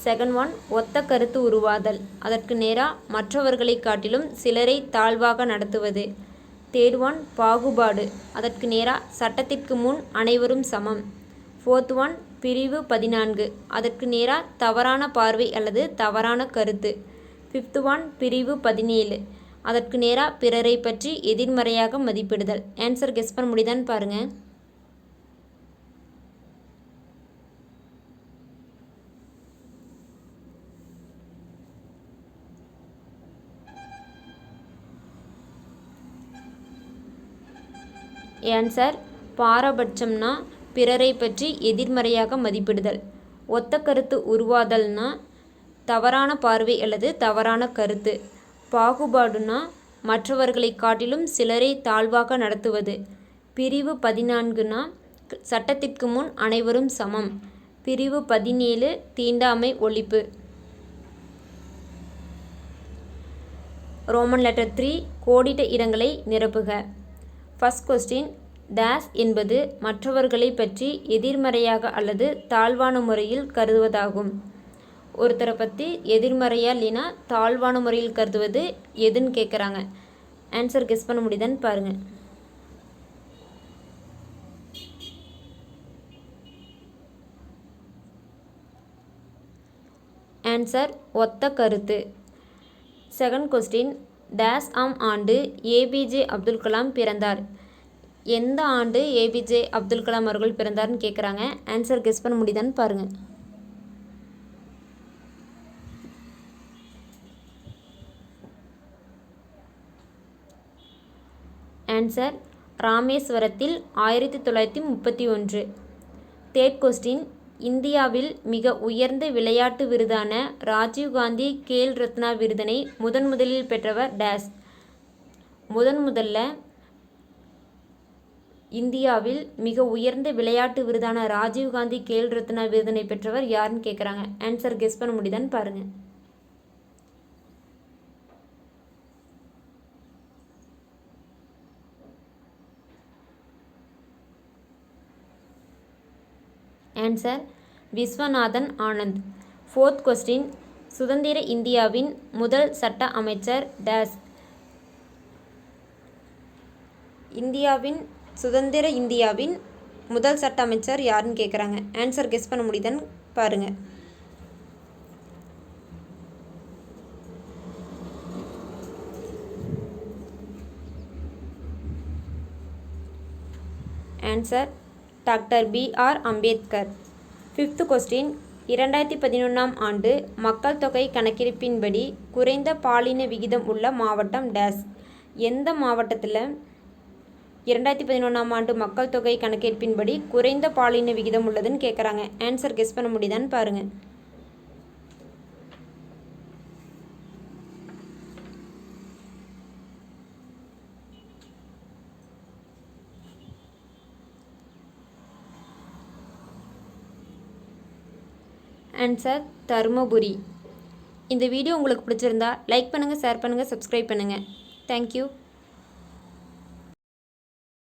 செகண்ட் ஒன் ஒத்த கருத்து உருவாதல், அதற்கு நேராக மற்றவர்களை காட்டிலும் சிலரை தாழ்வாக நடத்துவது. தேர்ட் ஒன் பாகுபாடு, அதற்கு நேராக சட்டத்திற்கு முன் அனைவரும் சமம். ஃபோர்த் ஒன் பிரிவு 14, அதற்கு நேராக தவறான பார்வை அல்லது தவறான கருத்து. ஃபிஃப்த் ஒன் பிரிவு 17, அதற்கு நேராக பிறரை பற்றி எதிர்மறையாக மதிப்பிடுதல். ஆன்சர் கெஸ் பண்ண முடியுதான்னு பாருங்கள். ஆன்சர் பாரபட்சம்னா பிறரை பற்றி எதிர்மறையாக மதிப்பிடுதல். ஒத்த கருத்து உருவாதல்னா தவறான பார்வை அல்லது தவறான கருத்து. பாகுபாடுனா மற்றவர்களை காட்டிலும் சிலரை தாழ்வாக நடத்துவது. பிரிவு 14னா சட்டத்திற்கு முன் அனைவரும் சமம். பிரிவு 17 தீண்டாமை ஒழிப்பு. ரோமன் லெட்டர் 3 கோடிட்ட இடங்களை நிரப்புக. ஃபர்ஸ்ட் கொஸ்டின், டேஸ் என்பது மற்றவர்களை பற்றி எதிர்மறையாக அல்லது தாழ்வான முறையில் கருதுவதாகும். ஒருத்தரை பற்றி எதிர்மறையாக இல்லைன்னா தாழ்வான முறையில் கருதுவது எதுன்னு கேட்குறாங்க. ஆன்சர் கெஸ் பண்ண முடியுதான்னு பாருங்கள். ஆன்சர் ஒத்த கருத்து. செகண்ட் கொஸ்டின், டேஸ் ஆம் ஆண்டு ஏபிஜே அப்துல் கலாம் பிறந்தார்? எந்த ஆண்டு ஏபிஜே அப்துல் கலாம் அவர்கள் பிறந்தார்னு கேட்குறாங்க. ஆன்சர் கெஸ் பண்ண முடியுதான்னு பாருங்கள். ஆன்சர் ராமேஸ்வரத்தில் 1931. தேர்ட் கொஸ்டின், இந்தியாவில் மிக உயர்ந்த விளையாட்டு விருதான ராஜீவ்காந்தி கேல் ரத்னா விருதினை முதலில் பெற்றவர் டேஸ்? முதல்ல இந்தியாவில் மிக உயர்ந்த விளையாட்டு விருதான ராஜீவ்காந்தி கேல் ரத்னா விருதினை பெற்றவர் யாருன்னு கேட்குறாங்க. ஆன்சர் கெஸ் பண்ண முடியுதான்னு பாருங்கள். Answer Viswanathan Anand. Fourth question, சுதந்திர இந்தியாவின் முதல் சட்ட அமைச்சர் டேஸ். சுதந்திர இந்தியாவின் முதல் சட்ட அமைச்சர் யாருன்னு கேட்குறாங்க. ஆன்சர் கெஸ் பண்ண முடியுதான்னு பாருங்கள். Answer doctor B.R. Ambedkar. 5th question. 2011ஆம் ஆண்டு மக்கள் தொகை கணக்கெடுப்பின்படி குறைந்த பாலின விகிதம் உள்ள மாவட்டம் டேஸ். எந்த மாவட்டத்தில் 2011ஆம் ஆண்டு மக்கள் தொகை கணக்கெடுப்பின்படி குறைந்த பாலின விகிதம் உள்ளதுன்னு கேட்குறாங்க. ஆன்சர் கெஸ் பண்ண முடியுதான்னு பாருங்கள். ஆன்சர் தருமபுரி. இந்த வீடியோ உங்களுக்கு பிடிச்சிருந்தா லைக் பண்ணுங்கள், ஷேர் பண்ணுங்கள், சப்ஸ்கிரைப் பண்ணுங்கள். தேங்க்யூ.